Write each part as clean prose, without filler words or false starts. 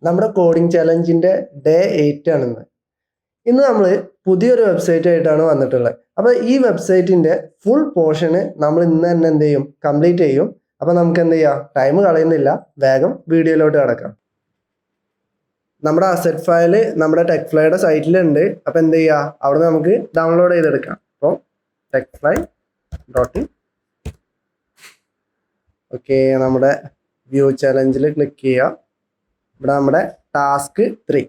നമ്മുടെ coding ചലഞ്ചിന്റെ day 8 ആണിന്ന്. ഇന്ന് നമ്മൾ പുതിയൊരു വെബ്സൈറ്റ് ആയിട്ടാണ് വന്നിട്ടുള്ളത്. അപ്പോൾ ഈ വെബ്സൈറ്റിന്റെ ഫുൾ പോർഷന് നമ്മൾ ഇന്ന് തന്നെ എന്ത് ചെയ്യും, കംപ്ലീറ്റ് ചെയ്യും. അപ്പോൾ നമുക്ക് എന്ത് ചെയ്യാം, ടൈം കളയുന്നില്ല, വേഗം വീഡിയോയിലോട്ട് കിടക്കാം. നമ്മുടെ അസറ്റ് ഫയൽ നമ്മുടെ ടെക്ഫ്ലൈയുടെ സൈറ്റിലുണ്ട്. അപ്പോൾ എന്ത് ചെയ്യുക, അവിടെ നമുക്ക് ഡൗൺലോഡ് ചെയ്തെടുക്കാം. അപ്പോൾ techfly.in ഓക്കെ, നമ്മുടെ വ്യൂ ചലഞ്ചിൽ ക്ലിക്ക് ചെയ്യുക. ഇവിടെ നമ്മുടെ ടാസ്ക് 3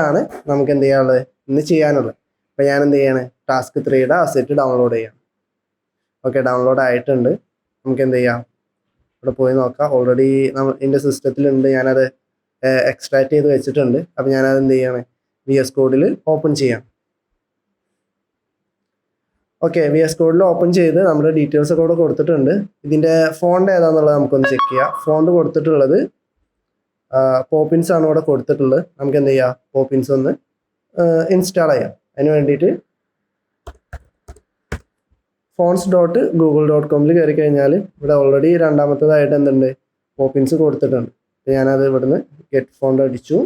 ആണ് നമുക്ക് എന്ത് ചെയ്യാനുള്ളത്, ഇന്ന് ചെയ്യാനുള്ളത്. അപ്പോൾ ഞാൻ എന്ത് ചെയ്യാണ്, ടാസ്ക് 3യുടെ അസറ്റ് ഡൗൺലോഡ് ചെയ്യാം. ഓക്കെ, ഡൗൺലോഡ് ആയിട്ടുണ്ട്. നമുക്ക് എന്ത് ചെയ്യാം, ഇവിടെ പോയി നോക്കാം. ഓൾറെഡി എൻ്റെ സിസ്റ്റത്തിലുണ്ട്, ഞാനത് എക്സ്ട്രാക്ട് ചെയ്ത് വെച്ചിട്ടുണ്ട്. അപ്പോൾ ഞാനത് എന്ത് ചെയ്യാണ്, VS കോഡിൽ ഓപ്പൺ ചെയ്യാം. ഓക്കെ, VS കോഡിൽ ഓപ്പൺ ചെയ്ത് നമ്മുടെ ഡീറ്റെയിൽസ് ഒക്കെ ഇവിടെ കൊടുത്തിട്ടുണ്ട്. ഇതിൻ്റെ ഫോണ്ട് ഏതാണെന്നുള്ളത് നമുക്കൊന്ന് ചെക്ക് ചെയ്യാം. ഫോണ്ട് കൊടുത്തിട്ടുള്ളത് പോപ്പിൻസ് ആണ് ഇവിടെ കൊടുത്തിട്ടുള്ളത്. നമുക്ക് എന്ത് ചെയ്യാം, പോപ്പിൻസ് ഒന്ന് ഇൻസ്റ്റാൾ ചെയ്യാം. അതിന് വേണ്ടിയിട്ട് fonts.google.com കയറി കഴിഞ്ഞാൽ ഇവിടെ ഓൾറെഡി രണ്ടാമത്തേതായിട്ട് എന്തുണ്ട്, പോപ്പിൻസ് കൊടുത്തിട്ടുണ്ട്. ഞാനത് ഇവിടുന്ന് ഗെറ്റ് ഫോണ്ട് അടിച്ചു.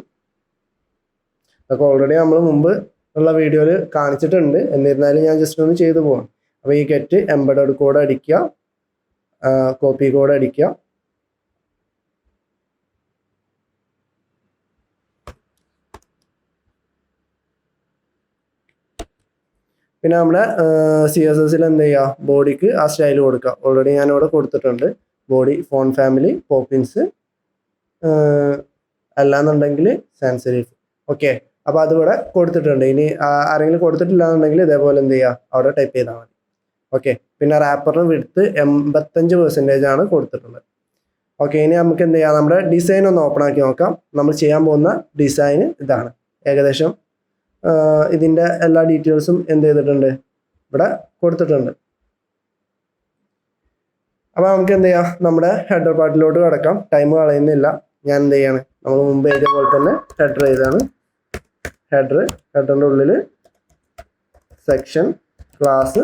അതൊക്കെ ഓൾറെഡി നമ്മൾ മുമ്പ് ഉള്ള വീഡിയോയിൽ കാണിച്ചിട്ടുണ്ട്. എന്നിരുന്നാലും ഞാൻ ജസ്റ്റ് ഒന്ന് ചെയ്തു പോകാം. അപ്പോൾ ഈ ഗെറ്റ് എംബഡഡ് കോഡ് അടിക്കുക, കോപ്പി കോഡ് അടിക്കുക. പിന്നെ നമ്മുടെ CSSൽ എന്ത് ചെയ്യുക, ബോഡിക്ക് ആ സ്റ്റൈൽ കൊടുക്കുക. ഓൾറെഡി ഞാനിവിടെ കൊടുത്തിട്ടുണ്ട്. ബോഡി ഫോൺ ഫാമിലി പോപ്പിൻസ്, അല്ലാന്നുണ്ടെങ്കിൽ സാൻസ് സെരിഫ്. ഓക്കെ, അപ്പോൾ അതിവിടെ കൊടുത്തിട്ടുണ്ട്. ഇനി ആരെങ്കിലും കൊടുത്തിട്ടില്ല എന്നുണ്ടെങ്കിൽ ഇതേപോലെ എന്ത് ചെയ്യുക, അവിടെ ടൈപ്പ് ചെയ്താൽ മതി. ഓക്കെ, പിന്നെ റാപ്പറിന് വിഡ്ത്ത് 85% ആണ് കൊടുത്തിട്ടുള്ളത്. ഓക്കെ, ഇനി നമുക്ക് എന്ത് ചെയ്യാം, നമ്മുടെ ഡിസൈൻ ഒന്ന് ഓപ്പൺ ആക്കി നോക്കാം. നമ്മൾ ചെയ്യാൻ പോകുന്ന ഡിസൈൻ ഇതാണ്. ഏകദേശം ഇതിൻ്റെ എല്ലാ ഡീറ്റെയിൽസും എന്ത് ചെയ്തിട്ടുണ്ട്, ഇവിടെ കൊടുത്തിട്ടുണ്ട്. അപ്പോൾ നമുക്ക് എന്ത് ചെയ്യാം, നമ്മുടെ ഹെഡർ പാർട്ടിലോട്ട് കിടക്കാം. ടൈം കളയുന്നില്ല. ഞാൻ എന്ത് ചെയ്യാണ്, നമ്മൾ മുമ്പ് എഴുതിയ പോലെ തന്നെ ഹെഡർ ചെയ്താണ്. ഹെഡറിൻ്റെ ഉള്ളിൽ സെക്ഷൻ, ക്ലാസ്,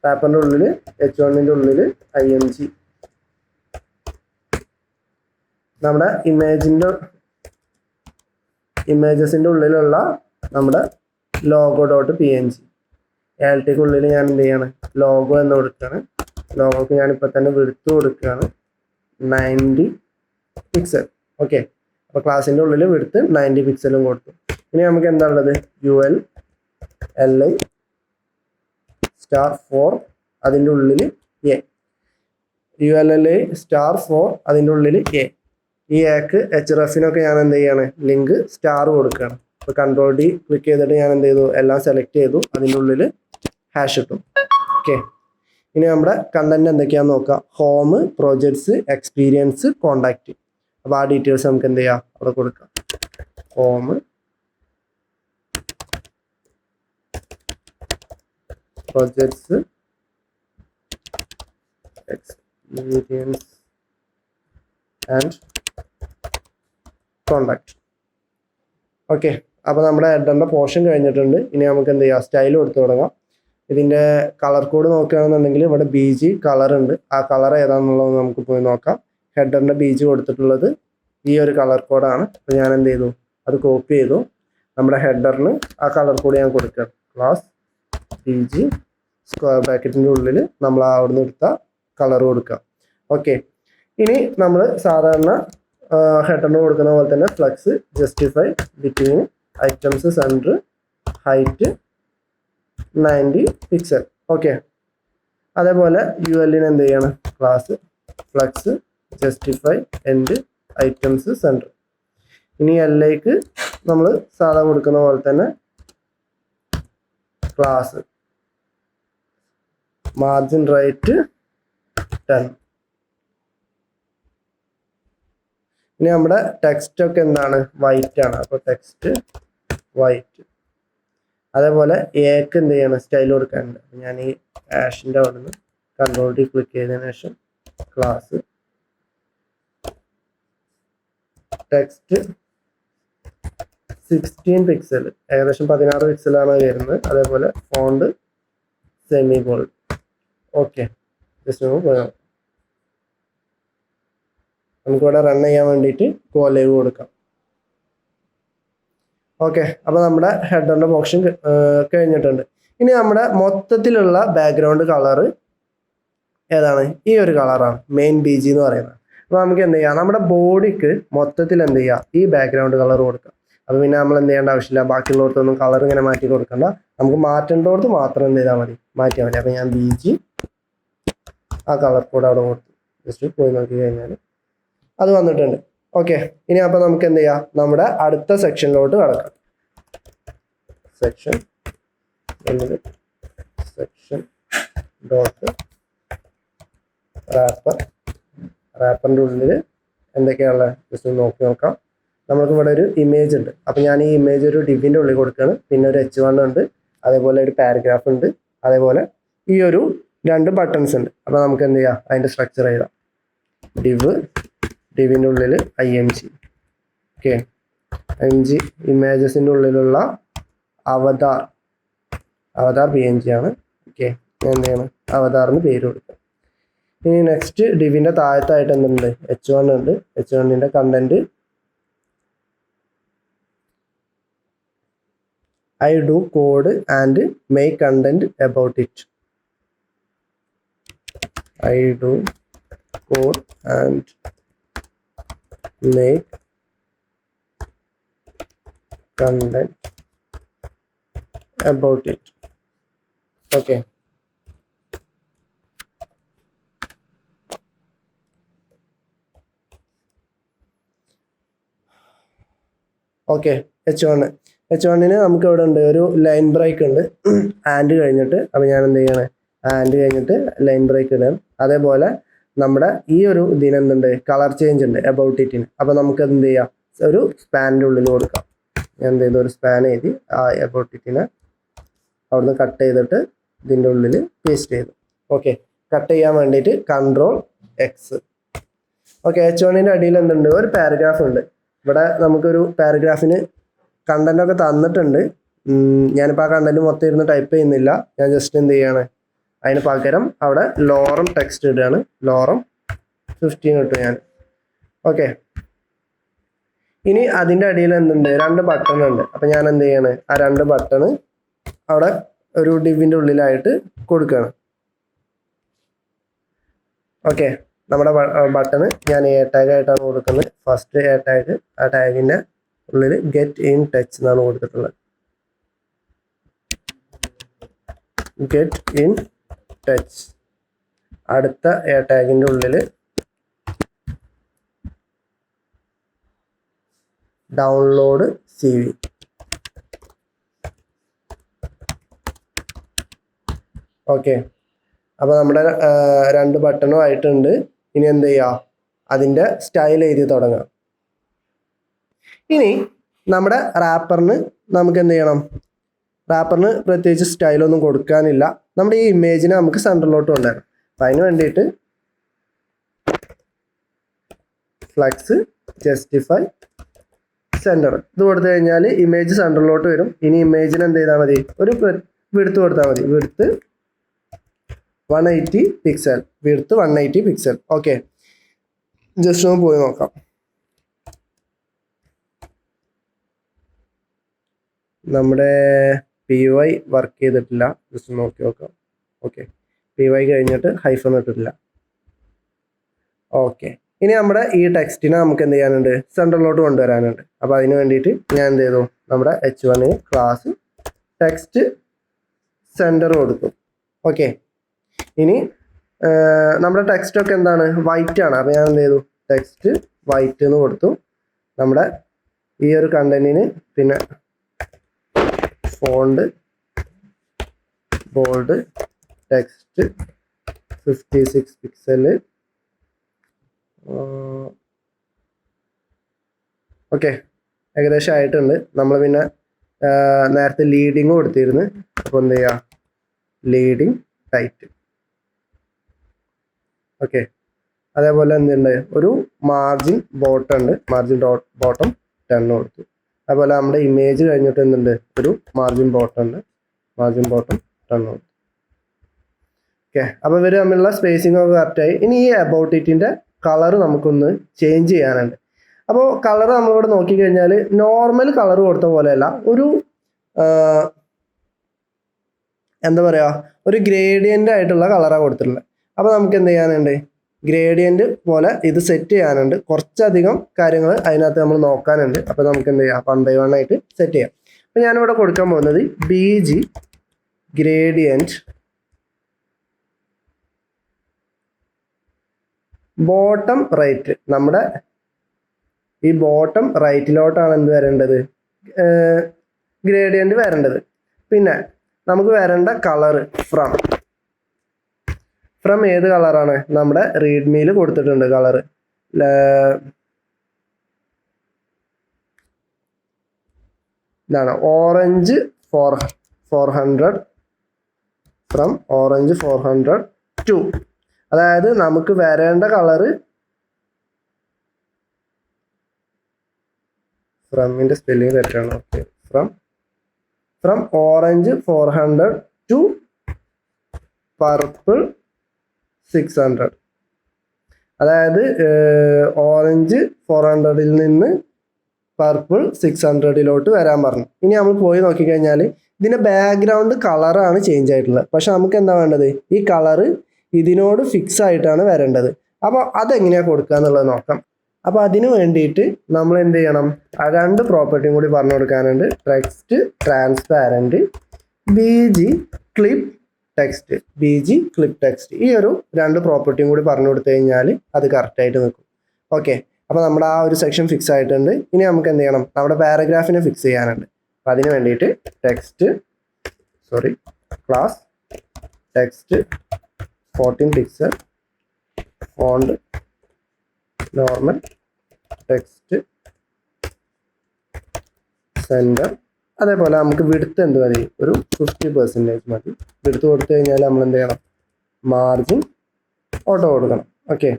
റാപ്പറിൻ്റെ ഉള്ളിൽ H1ൻ്റെ ഉള്ളിൽ ING. നമ്മുടെ ഇമേജസിൻ്റെ ഉള്ളിലുള്ള നമ്മുടെ logo.png. ALTക്ക് ഉള്ളിൽ ഞാൻ എന്ത് ചെയ്യാണ്, ലോഗോ എന്ന് കൊടുക്കുകയാണ്. ലോഗോക്ക് ഞാനിപ്പോൾ തന്നെ വിഡ്ത്ത് കൊടുക്കുകയാണ് 90 പിക്സൽ. ഓക്കെ, അപ്പോൾ ക്ലാസിൻ്റെ ഉള്ളിൽ വിഡ്ത്ത് 90 പിക്സലും കൊടുത്തു. ഇനി നമുക്ക് എന്താ ഉള്ളത്, ULLI*4 അതിൻ്റെ ഉള്ളിൽ A. ULLI*4 അതിൻ്റെ ഉള്ളിൽ A. ഈ Aക്ക് hrefനൊക്കെ ഞാൻ എന്ത് ചെയ്യാണ്, ലിങ്ക് സ്റ്റാർ കൊടുക്കുകയാണ്. അപ്പോൾ Ctrl+D ക്ലിക്ക് ചെയ്തിട്ട് ഞാൻ എന്ത് ചെയ്തു, എല്ലാം സെലക്ട് ചെയ്തു. അതിൻ്റെ ഉള്ളിൽ ഹാഷ് ഇട്ടു. ഓക്കെ, ഇനി നമ്മുടെ കണ്ടന്റ് എന്തൊക്കെയാണെന്ന് നോക്കാം. Home, projects, experience, contact. അപ്പോൾ ആ ഡീറ്റെയിൽസ് നമുക്ക് എന്ത് ചെയ്യാം, അവിടെ കൊടുക്കാം. Home, projects, experience and contact. Okay, അപ്പോൾ നമ്മുടെ ഹെഡറിൻ്റെ പോർഷൻ കഴിഞ്ഞിട്ടുണ്ട്. ഇനി നമുക്ക് എന്ത് ചെയ്യാം, സ്റ്റൈൽ കൊടുത്തു തുടങ്ങാം. ഇതിൻ്റെ കളർ കോഡ് നോക്കുകയാണെന്നുണ്ടെങ്കിൽ ഇവിടെ BG കളർ ഉണ്ട്. ആ കളർ ഏതാണെന്നുള്ളത് നമുക്ക് പോയി നോക്കാം. ഹെഡറിൻ്റെ BG കൊടുത്തിട്ടുള്ളത് ഈ ഒരു കളർ കോഡാണ്. അപ്പോൾ ഞാൻ എന്ത് ചെയ്തു, അത് കോപ്പി ചെയ്തു. നമ്മുടെ ഹെഡറിന് ആ കളർ കോഡ് ഞാൻ കൊടുക്കുക. ക്ലാസ് BG സ്ക്വയർ ബ്രാക്കറ്റിൻ്റെ ഉള്ളിൽ നമ്മൾ അവിടുന്ന് എടുത്ത കളർ കൊടുക്കുക. ഓക്കെ, ഇനി നമ്മൾ സാധാരണ ഹെഡറിന് കൊടുക്കുന്ന പോലെ തന്നെ flux, justify, between, items, centre, height 90 pixel. Okay, അതേപോലെ ULന് എന്ത് ചെയ്യണം, class, flux, justify, end, items, centre. ഇനി LIക്ക് നമ്മൾ സാധാ കൊടുക്കുന്ന പോലെ തന്നെ ക്ലാസ്, മാർജിൻ റൈറ്റ് 10. ഇനി നമ്മുടെ ടെക്സ്റ്റ് ഒക്കെ എന്താണ്, വൈറ്റ് ആണ്. അപ്പോൾ ടെക്സ്റ്റ് വൈറ്റ്. അതേപോലെ Aക്ക് എന്ത് ചെയ്യണം, സ്റ്റൈൽ കൊടുക്കാനുണ്ട്. ഞാൻ ഈ ആഷിൻ്റെ അവിടെ നിന്ന് Ctrl+D ക്ലിക്ക് ചെയ്തതിനു ശേഷം ക്ലാസ്, ടെക്സ്റ്റ് 16 പിക്സൽ, ഏകദേശം 16 പിക്സലാണ് വരുന്നത്. അതേപോലെ font semi bold. Okay, just പോയാൽ നമുക്കിവിടെ റൺ ചെയ്യാൻ വേണ്ടിയിട്ട് ഗോ ലൈവ് കൊടുക്കാം. ഓക്കെ, അപ്പോൾ നമ്മുടെ ഹെഡറിൻ്റെ പോർഷൻ കഴിഞ്ഞിട്ടുണ്ട്. ഇനി നമ്മുടെ മൊത്തത്തിലുള്ള ബാക്ക്ഗ്രൗണ്ട് കളറ് ഏതാണ്? ഈ ഒരു കളറാണ് മെയിൻ BG എന്ന് പറയുന്നത്. അപ്പോൾ നമുക്ക് എന്ത് ചെയ്യാം, നമ്മുടെ ബോഡിക്ക് മൊത്തത്തിൽ എന്ത് ചെയ്യുക, ഈ ബാക്ക്ഗ്രൗണ്ട് കളർ കൊടുക്കാം. അപ്പോൾ പിന്നെ നമ്മൾ എന്ത് ചെയ്യേണ്ട ആവശ്യമില്ല, ബാക്കിയുള്ളവർക്കൊന്നും കളർ ഇങ്ങനെ മാറ്റി കൊടുക്കണ്ട. നമുക്ക് മാറ്റേണ്ടോടത്ത് മാത്രം എന്ത് ചെയ്താൽ മതി, മാറ്റിയാൽ മതി. അപ്പോൾ ഞാൻ BG ആ കളർ കോഡ് അവിടെ കൊടുത്തു. ജസ്റ്റ് പോയി നോക്കി കഴിഞ്ഞാൽ അത് വന്നിട്ടുണ്ട്. ഓക്കെ, ഇനി അപ്പോൾ നമുക്ക് എന്ത് ചെയ്യാം, നമ്മുടെ അടുത്ത സെക്ഷനിലോട്ട് കടക്കാം. സെക്ഷൻ ഡോട്ട് റാപ്പറിൻ്റെ ഉള്ളിൽ എന്തൊക്കെയാണുള്ളത് ജസ്റ്റ് നോക്കി നോക്കാം. നമുക്ക് ഇവിടെ ഒരു ഇമേജ് ഉണ്ട്. അപ്പോൾ ഞാൻ ഈ ഇമേജ് ഒരു ഡിവിൻ്റെ ഉള്ളിൽ കൊടുക്കുകയാണ്. പിന്നെ ഒരു H1 ഉണ്ട്, അതേപോലെ ഒരു പാരഗ്രാഫ് ഉണ്ട്, അതേപോലെ ഈ ഒരു 2 ബട്ടൺസ് ഉണ്ട്. അപ്പോൾ നമുക്ക് എന്ത് ചെയ്യാം, അതിൻ്റെ സ്ട്രക്ചർ എഴുതാം. ഡിവിൻ്റെ ഉള്ളിൽ IMG. ഓക്കെ, IMG ഇമേജസിൻ്റെ ഉള്ളിലുള്ള അവതാർ PNG ആണ്. ഓക്കെ, ഞാൻ എന്ത് ചെയ്യണം, അവതാറിന് പേര് കൊടുക്കാം. ഇനി നെക്സ്റ്റ് ഡിവിൻ്റെ താഴത്തായിട്ട് എന്തുണ്ട്, H1 ഉണ്ട്. H1ൻ്റെ content I do code and make content about it. I do code and make content about it. Okay. Okay, H1ന് നമുക്ക് ഇവിടെ ഉണ്ട് ഒരു ലൈൻ ബ്രേക്ക് ഉണ്ട്, ആൻഡ് കഴിഞ്ഞിട്ട്. അപ്പോൾ ഞാൻ എന്ത് ചെയ്യണേ, ആൻഡ് കഴിഞ്ഞിട്ട് ലൈൻ ബ്രേക്ക് ഇടാം. അതേപോലെ നമ്മുടെ ഈ ഒരു ഇതിന് എന്തുണ്ട്, കളർ ചേഞ്ച് ഉണ്ട് എബൌട്ട് ഇറ്റിന്. അപ്പോൾ നമുക്ക് എന്ത് ചെയ്യാം, ഒരു സ്പാനിൻ്റെ ഉള്ളിൽ കൊടുക്കാം. ഞാൻ എന്ത് ചെയ്തു, ഒരു സ്പാൻ എഴുതി ആ എബൌട്ട് ഇറ്റിനെ അവിടുന്ന് കട്ട് ചെയ്തിട്ട് ഇതിൻ്റെ ഉള്ളിൽ പേസ്റ്റ് ചെയ്തു. ഓക്കെ, കട്ട് ചെയ്യാൻ വേണ്ടിയിട്ട് Ctrl+X. ഓക്കെ, H1ൻ്റെ അടിയിൽ എന്തുണ്ട്, ഒരു പാരഗ്രാഫ് ഉണ്ട്. ഇവിടെ നമുക്കൊരു പാരഗ്രാഫിന് കണ്ടൻറ്റൊക്കെ തന്നിട്ടുണ്ട്. ഞാനിപ്പോൾ ആ കണ്ടൻറ്റ് മൊത്തം ഇരുന്ന് ടൈപ്പ് ചെയ്യുന്നില്ല. ഞാൻ ജസ്റ്റ് എന്ത് ചെയ്യാണ്, അതിന് പകരം അവിടെ ലോറം ടെക്സ്റ്റ് ഇടുകയാണ്. ലോറം 15 ഇട്ടു ഞാൻ. ഓക്കെ, ഇനി അതിൻ്റെ അടിയിൽ എന്തുണ്ട്, 2 ബട്ടൺ ഉണ്ട്. അപ്പം ഞാൻ എന്ത് ചെയ്യാണ്, ആ 2 ബട്ടണ് അവിടെ ഒരു ഡിവിൻ്റെ ഉള്ളിലായിട്ട് കൊടുക്കുകയാണ്. ഓക്കെ, നമ്മുടെ ബട്ടണ് ഞാൻ എ ടാഗ് ആയിട്ടാണ് കൊടുക്കുന്നത്. ഫസ്റ്റ് എ ടാഗ്, ആ ടാഗിൻ്റെ ഉള്ളിൽ ഗെറ്റ് ഇൻ ടച്ച് എന്നാണ് കൊടുത്തിട്ടുള്ളത്. Get in touch. അടുത്ത എ ടാഗിൻ്റെ ഉള്ളിൽ ഡൗൺലോഡ് CV. ഓക്കെ, അപ്പോൾ നമ്മുടെ 2 ബട്ടണും ആയിട്ടുണ്ട്. ഇനി എന്ത് ചെയ്യുക, അതിൻ്റെ സ്റ്റൈൽ എഴുതി തുടങ്ങാം. ഇനി നമ്മുടെ റാപ്പറിന് നമുക്ക് എന്ത് ചെയ്യണം, റാപ്പറിന് പ്രത്യേകിച്ച് സ്റ്റൈലൊന്നും കൊടുക്കാനില്ല. നമ്മുടെ ഈ ഇമേജിനെ നമുക്ക് സെൻറ്ററിലോട്ട് കൊണ്ടുവരണം. അപ്പം അതിന് വേണ്ടിയിട്ട് ഫ്ലക്സ് ജസ്റ്റിഫൈ സെൻറ്റർ ഇത് കൊടുത്തു കഴിഞ്ഞാൽ ഇമേജ് സെൻറ്ററിലോട്ട് വരും. ഇനി ഇമേജിന് എന്ത് ചെയ്താൽ മതി, ഒരു വിഡ്ത്ത് കൊടുത്താൽ മതി. Width 180 pixel, width 180 pixel. Okay, just ഒന്ന് പോയി നോക്കാം. നമ്മുടെ PY വർക്ക് ചെയ്തിട്ടില്ല, ജസ്റ്റ് നോക്കി നോക്കാം. ഓക്കെ, PY കഴിഞ്ഞിട്ട് ഹൈഫൺ ഇട്ടിട്ടില്ല. ഓക്കെ, ഇനി നമ്മുടെ ഈ ടെക്സ്റ്റിനെ നമുക്ക് എന്ത് ചെയ്യാനുണ്ട്, സെൻറ്ററിലോട്ട് കൊണ്ടുവരാനുണ്ട്. അപ്പോൾ അതിന് വേണ്ടിയിട്ട് ഞാൻ എന്ത് ചെയ്തു, നമ്മുടെ H1 ക്ലാസ് ടെക്സ്റ്റ് സെൻറ്റർ കൊടുത്തു. ഓക്കെ, ഇനി നമ്മുടെ ടെക്സ്റ്റൊക്കെ എന്താണ്, വൈറ്റ് ആണ്. അപ്പോൾ ഞാൻ എന്ത് ചെയ്തു, ടെക്സ്റ്റ് വൈറ്റ് എന്ന് കൊടുത്തു. നമ്മുടെ ഈ ഒരു കണ്ടന്റിന് പിന്നെ font bold text 56 pixel. Okay, ഏകദേശം ആയിട്ടുണ്ട്. നമ്മൾ പിന്നെ നേരത്തെ ലീഡിങ് കൊടുത്തിരുന്നു. അപ്പോൾ എന്ത് ചെയ്യുക, ലീഡിങ് ടൈറ്റിൽ. ഓക്കെ, അതേപോലെ എന്തുണ്ട്, ഒരു മാർജിൻ ബോട്ടം ഉണ്ട്. മാർജിൻ ബോട്ടം 10 കൊടുത്തു. അതുപോലെ നമ്മുടെ ഇമേജ് കഴിഞ്ഞിട്ട് എന്തുണ്ട്, ഒരു മാർജിൻ ബോട്ടം ഉണ്ട്. മാർജിൻ ബോട്ടം 10 കൊടുത്തു. ഓക്കെ, അപ്പോൾ ഇവർ തമ്മിലുള്ള സ്പേസിംഗ് ഒക്കെ കറക്റ്റായി. ഇനി ഈ അബൌട്ട് ഇറ്റിൻ്റെ കളർ നമുക്കൊന്ന് ചേഞ്ച് ചെയ്യാനുണ്ട്. അപ്പോൾ കളർ നമ്മളിവിടെ നോക്കിക്കഴിഞ്ഞാൽ നോർമൽ കളർ കൊടുത്ത പോലെയല്ല, ഒരു എന്താ പറയുക, ഒരു ഗ്രേഡിയൻ്റ് ആയിട്ടുള്ള കളറാണ് കൊടുത്തിട്ടുള്ളത്. അപ്പോൾ നമുക്ക് എന്ത് ചെയ്യാനുണ്ട്, ഗ്രേഡിയൻ്റ് പോലെ ഇത് സെറ്റ് ചെയ്യാനുണ്ട്. കുറച്ചധികം കാര്യങ്ങൾ അതിനകത്ത് നമ്മൾ നോക്കാനുണ്ട്. അപ്പോൾ നമുക്ക് എന്ത് ചെയ്യാം, 1 by 1 ആയിട്ട് സെറ്റ് ചെയ്യാം. അപ്പോൾ ഞാനിവിടെ കൊടുക്കാൻ പോകുന്നത് BG ഗ്രേഡിയൻറ്റ് ബോട്ടം റൈറ്റ്. നമ്മുടെ ഈ ബോട്ടം റൈറ്റിലോട്ടാണ് എന്ത് വരേണ്ടത്, ഗ്രേഡിയൻ്റ് വരേണ്ടത്. പിന്നെ നമുക്ക് വരേണ്ട കളർ ഫ്രം ഏത് കളറാണ്, നമ്മുടെ റീഡ്മിയിൽ കൊടുത്തിട്ടുണ്ട് കളർ ഇതാണ് ഓറഞ്ച് 400 ഫ്രം ഓറഞ്ച് 400 ടു. അതായത് നമുക്ക് വരേണ്ട കളറ് ഫ്രമിൻ്റെ സ്പെല്ലിങ് തെറ്റാണ്. Okay, from orange 400 to purple 600. അതായത് ഓറഞ്ച് 400-ൽ നിന്ന് പർപ്പിൾ 600-ലോട്ട് വരാൻ പറഞ്ഞു. ഇനി നമ്മൾ പോയി നോക്കിക്കഴിഞ്ഞാൽ ഇതിൻ്റെ ബാക്ക്ഗ്രൗണ്ട് കളറാണ് ചേഞ്ച് ആയിട്ടുള്ളത്. പക്ഷെ നമുക്ക് എന്താ വേണ്ടത്, ഈ കളറ് ഇതിനോട് ഫിക്സ് ആയിട്ടാണ് വരേണ്ടത്. അപ്പോൾ അതെങ്ങനെയാണ് കൊടുക്കുക എന്നുള്ളത് നോക്കാം. അപ്പോൾ അതിന് വേണ്ടിയിട്ട് നമ്മൾ എന്ത് ചെയ്യണം, ആ 2 പ്രോപ്പർട്ടിയും കൂടി പറഞ്ഞു കൊടുക്കാനുണ്ട്. Text transparent, BG clip text. ഈ ഒരു 2 പ്രോപ്പർട്ടിയും കൂടി പറഞ്ഞു കൊടുത്തു കഴിഞ്ഞാൽ അത് കറക്റ്റായിട്ട് നിൽക്കും. ഓക്കെ, അപ്പോൾ നമ്മുടെ ആ ഒരു സെക്ഷൻ ഫിക്സ് ആയിട്ടുണ്ട്. ഇനി നമുക്ക് എന്ത് ചെയ്യണം, നമ്മുടെ പാരഗ്രാഫിനെ ഫിക്സ് ചെയ്യാനുണ്ട്. അപ്പോൾ അതിന് വേണ്ടിയിട്ട് class text 14 pixel font normal text centre. അതേപോലെ നമുക്ക് വിഡ്ത്ത് എന്ത് മതി, ഒരു 50% മതി. വിഡ്ത്ത് കൊടുത്തു കഴിഞ്ഞാൽ നമ്മൾ എന്ത് ചെയ്യണം, മാർജിൻ ഓട്ടോ കൊടുക്കണം. ഓക്കെ,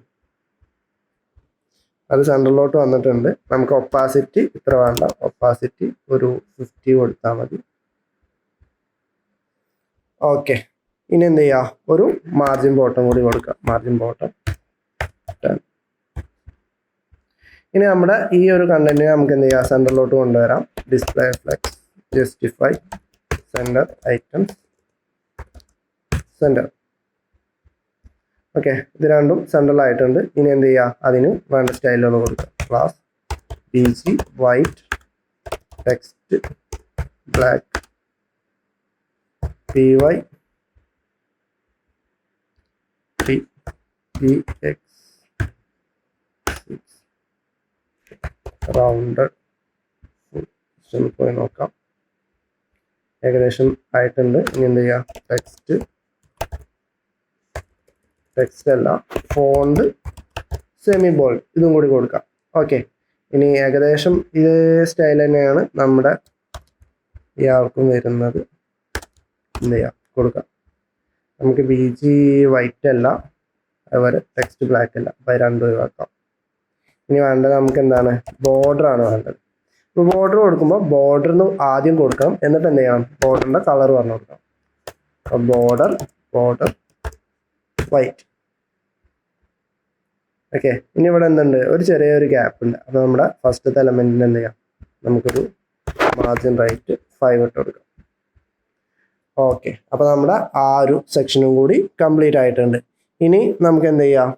അത് സെൻറ്ററിലോട്ട് വന്നിട്ടുണ്ട്. നമുക്ക് ഒപ്പാസിറ്റി ഇത്ര വേണ്ട, ഒപ്പാസിറ്റി ഒരു 50 കൊടുത്താൽ മതി. ഓക്കെ, ഇനി എന്ത് ചെയ്യുക, ഒരു മാർജിൻ ബോട്ടം കൂടി കൊടുക്കാം. Margin bottom 10. ഇനി നമ്മുടെ ഈ ഒരു കണ്ടന്റിനെ നമുക്ക് എന്ത് ചെയ്യാം, സെൻറ്ററിലോട്ട് കൊണ്ടുവരാം. Display flex justify centre items center. Okay, ഇത് രണ്ടും സെൻട്രലായിട്ടുണ്ട്. ഇനി എന്ത് ചെയ്യുക, അതിന് വേണ്ട സ്റ്റൈലൊന്ന് കൊടുക്കുക. Class BG white text black PY PX rounded. പോയി നോക്കാം, ഏകദേശം ആയിട്ടുണ്ട്. ഇനി എന്ത് ചെയ്യുക, ടെക്സ്റ്റ് അല്ല, ഫോണ്ട് സെമി ബോൾഡ്, ഇതും കൂടി കൊടുക്കാം. ഓക്കെ, ഇനി ഏകദേശം ഇതേ സ്റ്റൈൽ തന്നെയാണ് നമ്മുടെ ഇയാൾക്കും വരുന്നത്. എന്ത് ചെയ്യാം, കൊടുക്കാം. നമുക്ക് BG വൈറ്റ് അല്ല, അതുപോലെ ടെക്സ്റ്റ് ബ്ലാക്ക് അല്ല, അപ്പോൾ 2 ഒഴിവാക്കാം. ഇനി വേണ്ടത് നമുക്ക് എന്താണ്, ബോർഡറാണ് വേണ്ടത്. ഇപ്പോൾ ബോർഡർ കൊടുക്കുമ്പോൾ ബോർഡറിന് ആദ്യം കൊടുക്കണം, എന്നിട്ട് എന്ത് ചെയ്യണം, ബോർഡറിൻ്റെ കളർ പറഞ്ഞു കൊടുക്കണം. അപ്പോൾ ബോർഡർ വൈറ്റ്. ഓക്കെ, ഇനി ഇവിടെ എന്തുണ്ട്, ഒരു ചെറിയൊരു ഗ്യാപ്പ് ഉണ്ട്. അപ്പോൾ നമ്മുടെ ഫസ്റ്റത്തെ എലമെൻറ്റിന് എന്ത് ചെയ്യാം, നമുക്കൊരു മാർജിൻ റൈറ്റ് 5 ഇട്ട് കൊടുക്കാം. ഓക്കെ, അപ്പോൾ നമ്മുടെ ആ ഒരു സെക്ഷനും കൂടി കംപ്ലീറ്റ് ആയിട്ടുണ്ട്. ഇനി നമുക്ക് എന്ത് ചെയ്യാം,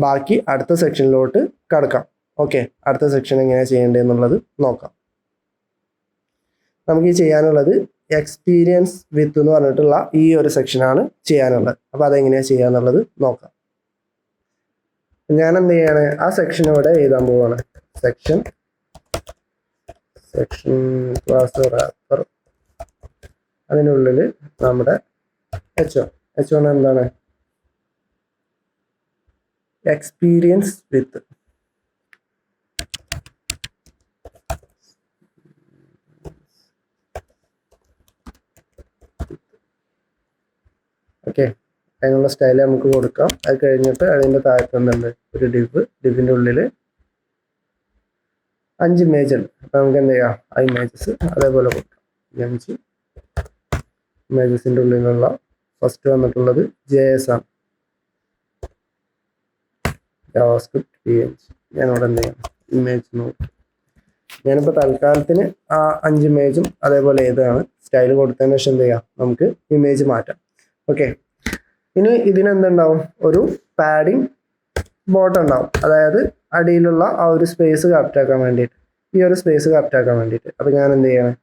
ബാക്കി അടുത്ത സെക്ഷനിലോട്ട് കടക്കാം. ഓക്കെ, അടുത്ത സെക്ഷൻ എങ്ങനെയാണ് ചെയ്യേണ്ടതെന്നുള്ളത് നോക്കാം. നമുക്ക് ഈ ചെയ്യാനുള്ളത് എക്സ്പീരിയൻസ് വിത്ത് എന്ന് പറഞ്ഞിട്ടുള്ള ഈ ഒരു സെക്ഷനാണ് ചെയ്യാനുള്ളത്. അപ്പോൾ അതെങ്ങനെയാണ് ചെയ്യാന്നുള്ളത് നോക്കാം. ഞാൻ എന്ത് ചെയ്യാണ്, ആ സെക്ഷൻ ഇവിടെ എഴുതാൻ പോവാണ്. സെക്ഷൻ ക്ലാസ് റാപ്പർ, അതിനുള്ളിൽ നമ്മുടെ H1 എന്താണ്, എക്സ്പീരിയൻസ് വിത്ത്. ഓക്കെ, അതിനുള്ള സ്റ്റൈൽ നമുക്ക് കൊടുക്കാം. അത് കഴിഞ്ഞിട്ട് അതിൻ്റെ താഴത്ത് എന്തുണ്ട്, ഒരു ഡിവിൻ്റെ ഉള്ളിൽ 5 ഇമേജ് ഉണ്ട്. അപ്പോൾ നമുക്ക് എന്ത് ചെയ്യാം, ആ ഇമേജസ് അതേപോലെ കൊടുക്കാം. 5 ഇമേജസിൻ്റെ ഉള്ളിലുള്ള ഫസ്റ്റ് വന്നിട്ടുള്ളത് JS ആണ്, ജാവാസ്ക്രിപ്റ്റ് PNG. ഞാനിവിടെ എന്ത് ചെയ്യാം, ഇമേജ് നോക്കി. ഞാനിപ്പോൾ തൽക്കാലത്തിന് ആ 5 ഇമേജും അതേപോലെ ഏതാണ് സ്റ്റൈൽ കൊടുത്തതിന് ശേഷം എന്ത് ചെയ്യാം, നമുക്ക് ഇമേജ് മാറ്റാം. ഓക്കെ, ഇനി ഇതിനെന്തുണ്ടാവും, ഒരു പാഡിങ് ബോട്ടം ഉണ്ടാവും, അതായത് അടിയിലുള്ള ആ ഒരു സ്പേസ് കറക്റ്റ് ആക്കാൻ വേണ്ടിയിട്ട്, ഈ ഒരു സ്പേസ് കറക്റ്റ് ആക്കാൻ വേണ്ടിയിട്ട്. അപ്പോൾ ഞാൻ എന്ത് ചെയ്യണം,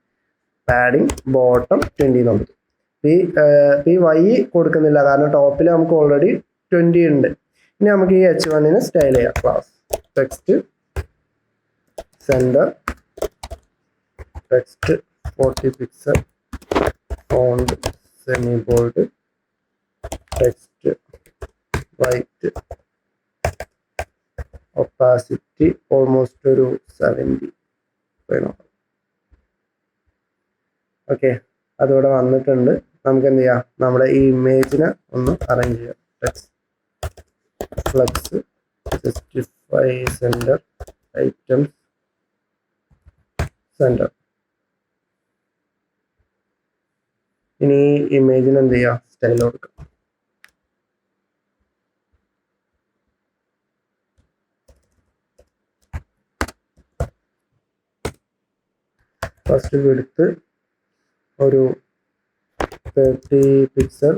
പാഡിങ് ബോട്ടം 20 കൊടുത്തു. ഈ Y കൊടുക്കുന്നില്ല, കാരണം ടോപ്പിൽ നമുക്ക് ഓൾറെഡി 20 ഉണ്ട്. ഇനി നമുക്ക് ഈ H1 സ്റ്റൈൽ ചെയ്യാം. Class text centre, text 40 pixel, font semi bold, text white, opacity almost ഒരു 70. ഓക്കെ, അതോടെ വന്നിട്ടുണ്ട്. നമുക്ക് എന്ത് ചെയ്യാം, നമ്മുടെ ഈ ഇമേജിനെ ഒന്ന് അറേഞ്ച് ചെയ്യാം. Text flux justify centre, items centre. ഇനി ഇമേജിന് എന്ത് ചെയ്യാം, സ്റ്റൈൽ കൊടുക്കാം. ഫസ്റ്റ് എടുത്ത് ഒരു 30 പിക്സൽ,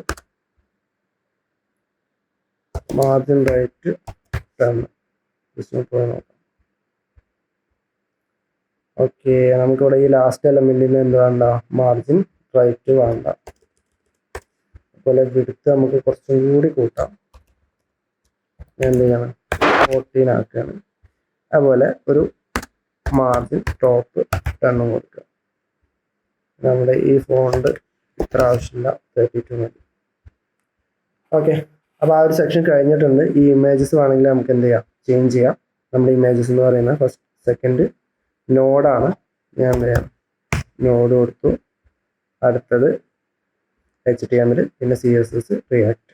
മാർജിൻ റൈറ്റ് 10. പോയി നോക്കാം. ഓക്കെ, നമുക്കിവിടെ ഈ ലാസ്റ്റ് എലമെന്റിന് എന്ത് വേണ്ട, മാർജിൻ റൈറ്റ് വേണ്ട. അതുപോലെ വിഡ്ത്ത് നമുക്ക് കുറച്ചും കൂടി കൂട്ടാം. എന്ത് ചെയ്യണം, 14 ആക്കുകയാണ്. അതുപോലെ ഒരു മാർജിൻ ടോപ്പ് 10 കൊടുക്കുക. നമ്മുടെ ഈ ഫോണ്ട് ഇത്ര ആവശ്യമില്ല, 32 മതി. ഓക്കെ, അപ്പോൾ ആ ഒരു സെക്ഷൻ കഴിഞ്ഞിട്ടുണ്ട്. ഈ ഇമേജസ് വേണമെങ്കിൽ നമുക്ക് എന്ത് ചെയ്യാം, ചേഞ്ച് ചെയ്യാം. നമ്മുടെ ഇമേജസ് എന്ന് പറയുന്നത് ഫസ്റ്റ് സെക്കൻഡ് നോഡാണ്. ഞാൻ എന്ത് ചെയ്യാം, നോഡ് കൊടുത്തു. അടുത്തത് HTML, പിന്നെ CSS, React.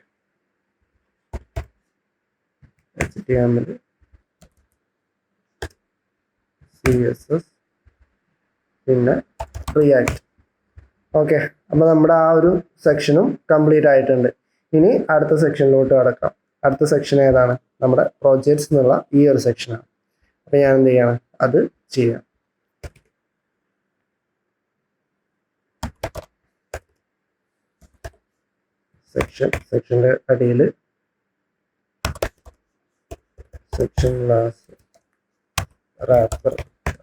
HTML, CSS, പിന്നെ React. ഓക്കെ, അപ്പോൾ നമ്മുടെ ആ ഒരു സെക്ഷനും കംപ്ലീറ്റ് ആയിട്ടുണ്ട്. ഇനി അടുത്ത സെക്ഷനിലോട്ട് കടക്കാം. അടുത്ത സെക്ഷൻ ഏതാണ്, നമ്മുടെ പ്രോജക്ട്സ് എന്നുള്ള ഈ ഒരു സെക്ഷനാണ്. അപ്പോൾ ഞാൻ എന്ത് ചെയ്യണം, അത് ചെയ്യാം. സെക്ഷൻ്റെ അടിയിൽ സെക്ഷൻ ക്ലാസ്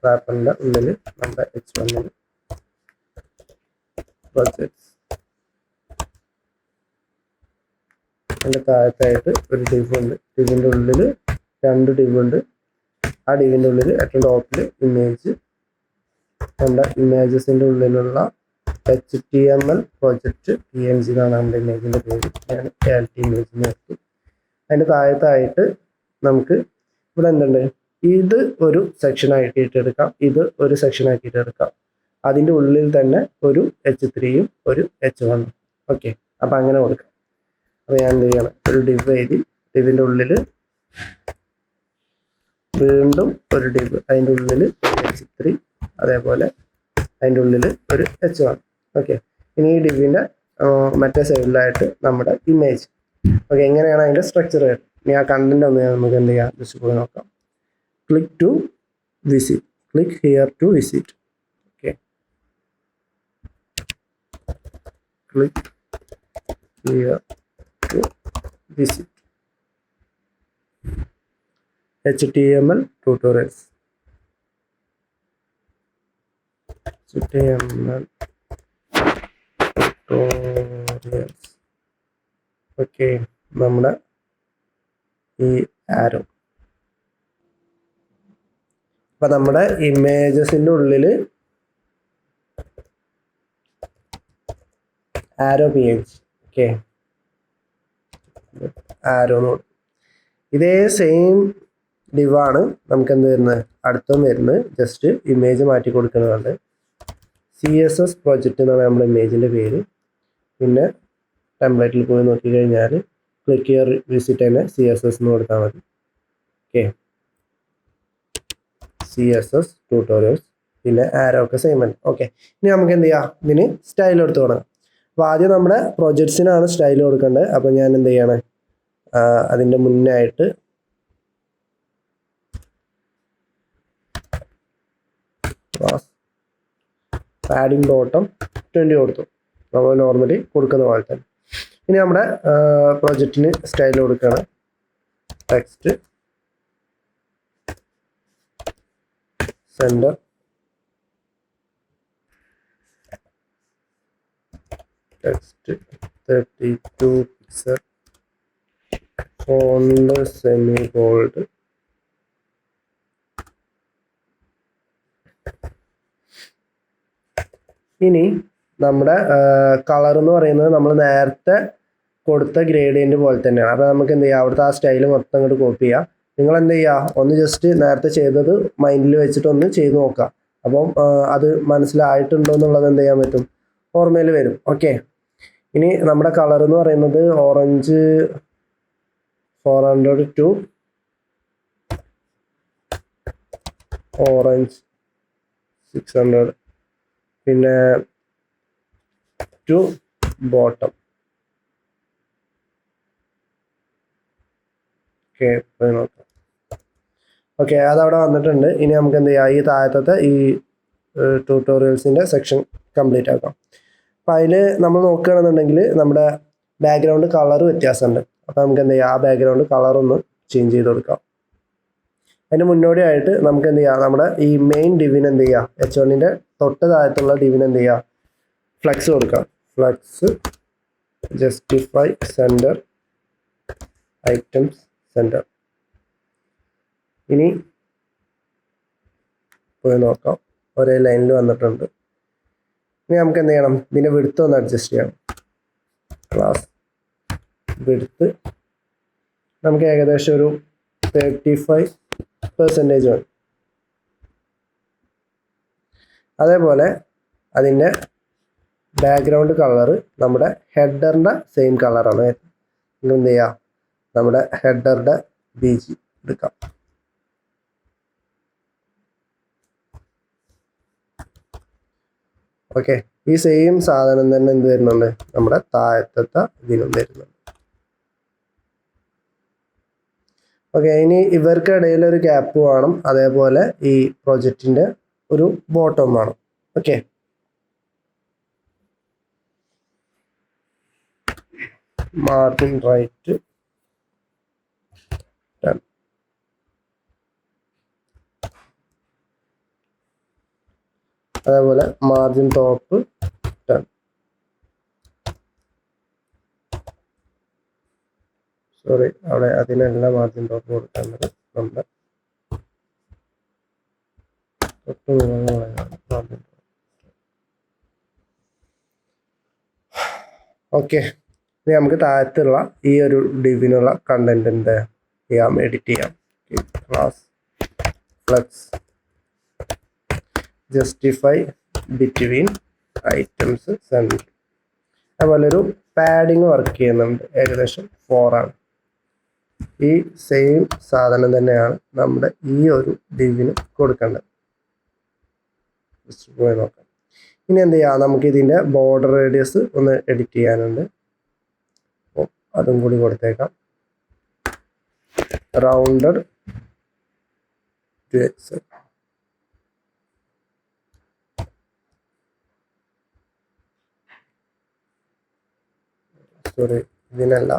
റാപ്പറിൻ്റെ ഉള്ളിൽ നമ്മുടെ H1 പ്രോജക്ട്സ്, അതിൻ്റെ താഴത്തായിട്ട് ഒരു ഡിവ് ഉണ്ട്. ഡിവിൻ്റെ ഉള്ളിൽ 2 ഡിവ് ഉണ്ട്. ആ ഡിവിൻ്റെ ഉള്ളിൽ ഏറ്റവും ടോപ്പിൽ ഇമേജ്, നമ്മുടെ ഇമേജസിൻ്റെ ഉള്ളിലുള്ള HTML പ്രോജക്റ്റ് PNG എന്നാണ് നമ്മുടെ ഇമേജിൻ്റെ പേര്. ഞാൻ ALT ഇമേജ് നിർത്തി. അതിൻ്റെ താഴത്തായിട്ട് നമുക്ക് ഇവിടെ എന്തുണ്ട്, ഇത് ഒരു സെക്ഷൻ ആക്കിയിട്ട് എടുക്കാം, ഇത് ഒരു സെക്ഷൻ ആക്കിയിട്ട് എടുക്കാം. അതിൻ്റെ ഉള്ളിൽ തന്നെ ഒരു H3യും ഒരു H1. ഓക്കെ, അപ്പം അങ്ങനെ കൊടുക്കാം. അപ്പോൾ ഞാൻ എന്ത് ചെയ്യണം, ഒരു ഡിവ് എഴുതി. ഡിവിൻ്റെ ഉള്ളിൽ വീണ്ടും ഒരു ഡിവ്, അതിൻ്റെ ഉള്ളിൽ H3, അതേപോലെ അതിൻ്റെ ഉള്ളിൽ ഒരു H1. ഓക്കെ, ഇനി ഈ ഡിവിൻ്റെ മറ്റേ സൈഡിലായിട്ട് നമ്മുടെ ഇമേജ്. ഓക്കെ, എങ്ങനെയാണ് അതിൻ്റെ സ്ട്രക്ചർ വരുന്നത്. ഇനി ആ കണ്ടന്റ് ഒന്ന് നമുക്ക് എന്ത് ചെയ്യാം, ജസ്റ്റ് പോയി നോക്കാം. Click to visit, click here to visit. Okay, click here to visit. HTML tutorials. HTML tutorials. Okay, നമ്മുടെ ഈ ആരോ, അപ്പം നമ്മുടെ ഇമേജസിൻ്റെ ഉള്ളിൽ ആരോ PNG. ഓക്കെ, ആരോ എന്ന് കൊടുക്കും. ഇതേ സെയിം ഡിവാണ് നമുക്ക് എന്ത് വരുന്നത്, അടുത്തും വരുന്നത്. ജസ്റ്റ് ഇമേജ് മാറ്റി കൊടുക്കുന്നതാണ്. CSS പ്രോജക്റ്റ് എന്നാണ് നമ്മുടെ ഇമേജിൻ്റെ പേര്. പിന്നെ ടെംപ്ലേറ്റിൽ പോയി നോക്കിക്കഴിഞ്ഞാൽ ക്ലിക്ക് ഹിയർ വിസിറ്റ് തന്നെ CSS എന്ന് കൊടുത്താൽ മതി. ഓക്കെ, CSS ട്യൂട്ടോറിയൽസ്, പിന്നെ ആരോ ഒക്കെ സെയിം ആണ്. ഓക്കെ, ഇനി നമുക്ക് എന്ത് ചെയ്യാം, ഇതിന് സ്റ്റൈൽ എടുത്ത് തുടങ്ങാം. അപ്പോൾ ആദ്യം നമ്മുടെ പ്രൊജക്ട്സിനാണ് സ്റ്റൈൽ കൊടുക്കേണ്ടത്. അപ്പോൾ ഞാൻ എന്ത് ചെയ്യണം, അതിൻ്റെ മുന്നായിട്ട് പാഡിംഗ് ബോട്ടം 20 കൊടുത്തു, നമ്മൾ നോർമലി കൊടുക്കുന്ന പോലെ തന്നെ. ഇനി നമ്മുടെ പ്രൊജക്റ്റിന് സ്റ്റൈൽ കൊടുക്കുകയാണ്. Text centre, text 32 pixel, font semi bold, ഇനി നമ്മുടെ കളർ എന്ന് പറയുന്നത് നമ്മൾ നേരത്തെ കൊടുത്ത ഗ്രേഡിയൻറ്റ് പോലെ തന്നെയാണ്. അപ്പോൾ നമുക്ക് എന്ത് ചെയ്യാം, അവിടുത്തെ ആ സ്റ്റൈൽ മൊത്തം അങ്ങോട്ട് കോപ്പി ചെയ്യാം. നിങ്ങൾ എന്ത് ചെയ്യുക, ഒന്ന് ജസ്റ്റ് നേരത്തെ ചെയ്തത് മൈൻഡിൽ വെച്ചിട്ട് ഒന്ന് ചെയ്ത് നോക്കുക. അപ്പം അത് മനസ്സിലായിട്ടുണ്ടോ എന്നുള്ളത് എന്ത് ചെയ്യാൻ പറ്റും, ഓർമ്മയിൽ വരും. ഓക്കെ, ഇനി നമ്മുടെ കളർ എന്ന് പറയുന്നത് ഓറഞ്ച് 400 ടു ഓറഞ്ച് 600, പിന്നെ ടു ബോട്ടം. ഓക്കെ, നോക്കാം. ഓക്കെ, അതവിടെ വന്നിട്ടുണ്ട്. ഇനി നമുക്ക് എന്ത് ചെയ്യാം, ഈ താഴത്തെ ഈ ട്യൂട്ടോറിയൽസിൻ്റെ സെക്ഷൻ കംപ്ലീറ്റ് ആക്കാം. അപ്പം അതിൽ നമ്മൾ നോക്കുകയാണെന്നുണ്ടെങ്കിൽ നമ്മുടെ ബാക്ക്ഗ്രൗണ്ട് കളർ വ്യത്യാസമുണ്ട്. അപ്പോൾ നമുക്ക് എന്ത് ചെയ്യാം, ആ ബാക്ക്ഗ്രൗണ്ട് കളറൊന്ന് ചേഞ്ച് ചെയ്ത് കൊടുക്കാം. അതിന് മുന്നോടിയായിട്ട് നമുക്ക് എന്ത് ചെയ്യാം, നമ്മുടെ ഈ മെയിൻ ഡിവിന് എന്ത് ചെയ്യുക, H1ൻ്റെ തൊട്ട് താഴത്തുള്ള ഡിവിന് എന്ത് ചെയ്യുക, ഫ്ലെക്സ് കൊടുക്കാം. Flex justify centre items centre. ഇനി പോയി നോക്കാം, ഒരേ ലൈനിൽ വന്നിട്ടുണ്ട്. ഇനി നമുക്ക് എന്ത് ചെയ്യണം, ഇതിൻ്റെ വിഡ്ത്ത് ഒന്ന് അഡ്ജസ്റ്റ് ചെയ്യണം. ക്ലാസ് വിഡ്ത്ത് നമുക്ക് ഏകദേശം ഒരു 35% മതി. അതേപോലെ അതിൻ്റെ ബാക്ക്ഗ്രൗണ്ട് കളർ നമ്മുടെ ഹെഡറിൻ്റെ സെയിം കളറാണ്. എന്ത് ചെയ്യുക, നമ്മുടെ ഹെഡറുടെ BG എടുക്കാം. ഓക്കെ, ഈ സെയിം സാധനം തന്നെ എന്ത് വരുന്നുണ്ട്, നമ്മുടെ താഴത്തെ ഇതിനും വരുന്നുണ്ട്. ഓക്കെ, ഇനി ഇവർക്കിടയിൽ ഒരു ഗ്യാപ്പ് വേണം. അതേപോലെ ഈ പ്രൊജക്റ്റിൻ്റെ ഒരു ബോട്ടം വേണം. ഓക്കെ, മാർജിൻ റൈറ്റ് 10, അതേപോലെ മാർജിൻ ടോപ്പ് 10. സോറി, അവിടെ അതിനെല്ലാം മാർജിൻ ടോപ്പ് കൊടുക്കേണ്ടത് നമ്മുടെ മാർജിൻ. ഓക്കെ, ഇനി നമുക്ക് താഴത്തുള്ള ഈ ഒരു ഡിവിനുള്ള കണ്ടന്റ് എന്ത് ചെയ്യാം, എഡിറ്റ് ചെയ്യാം. Class flex justify between items centre. അതുപോലെ ഒരു പാഡിങ് വർക്ക് ചെയ്യുന്നുണ്ട്, ഏകദേശം 4 ആണ്. ഈ സെയിം സാധനം തന്നെയാണ് നമ്മുടെ ഈ ഒരു ഡിവിന് കൊടുക്കേണ്ടത്. പോയി നോക്കാം. ഇനി എന്ത് ചെയ്യാം, നമുക്ക് ഇതിൻ്റെ ബോർഡർ റേഡിയസ് ഒന്ന് എഡിറ്റ് ചെയ്യാനുണ്ട്. അപ്പോൾ അതും കൂടി കൊടുത്തേക്കാം. Rounded 2x. സോറി, ഇതിനല്ല,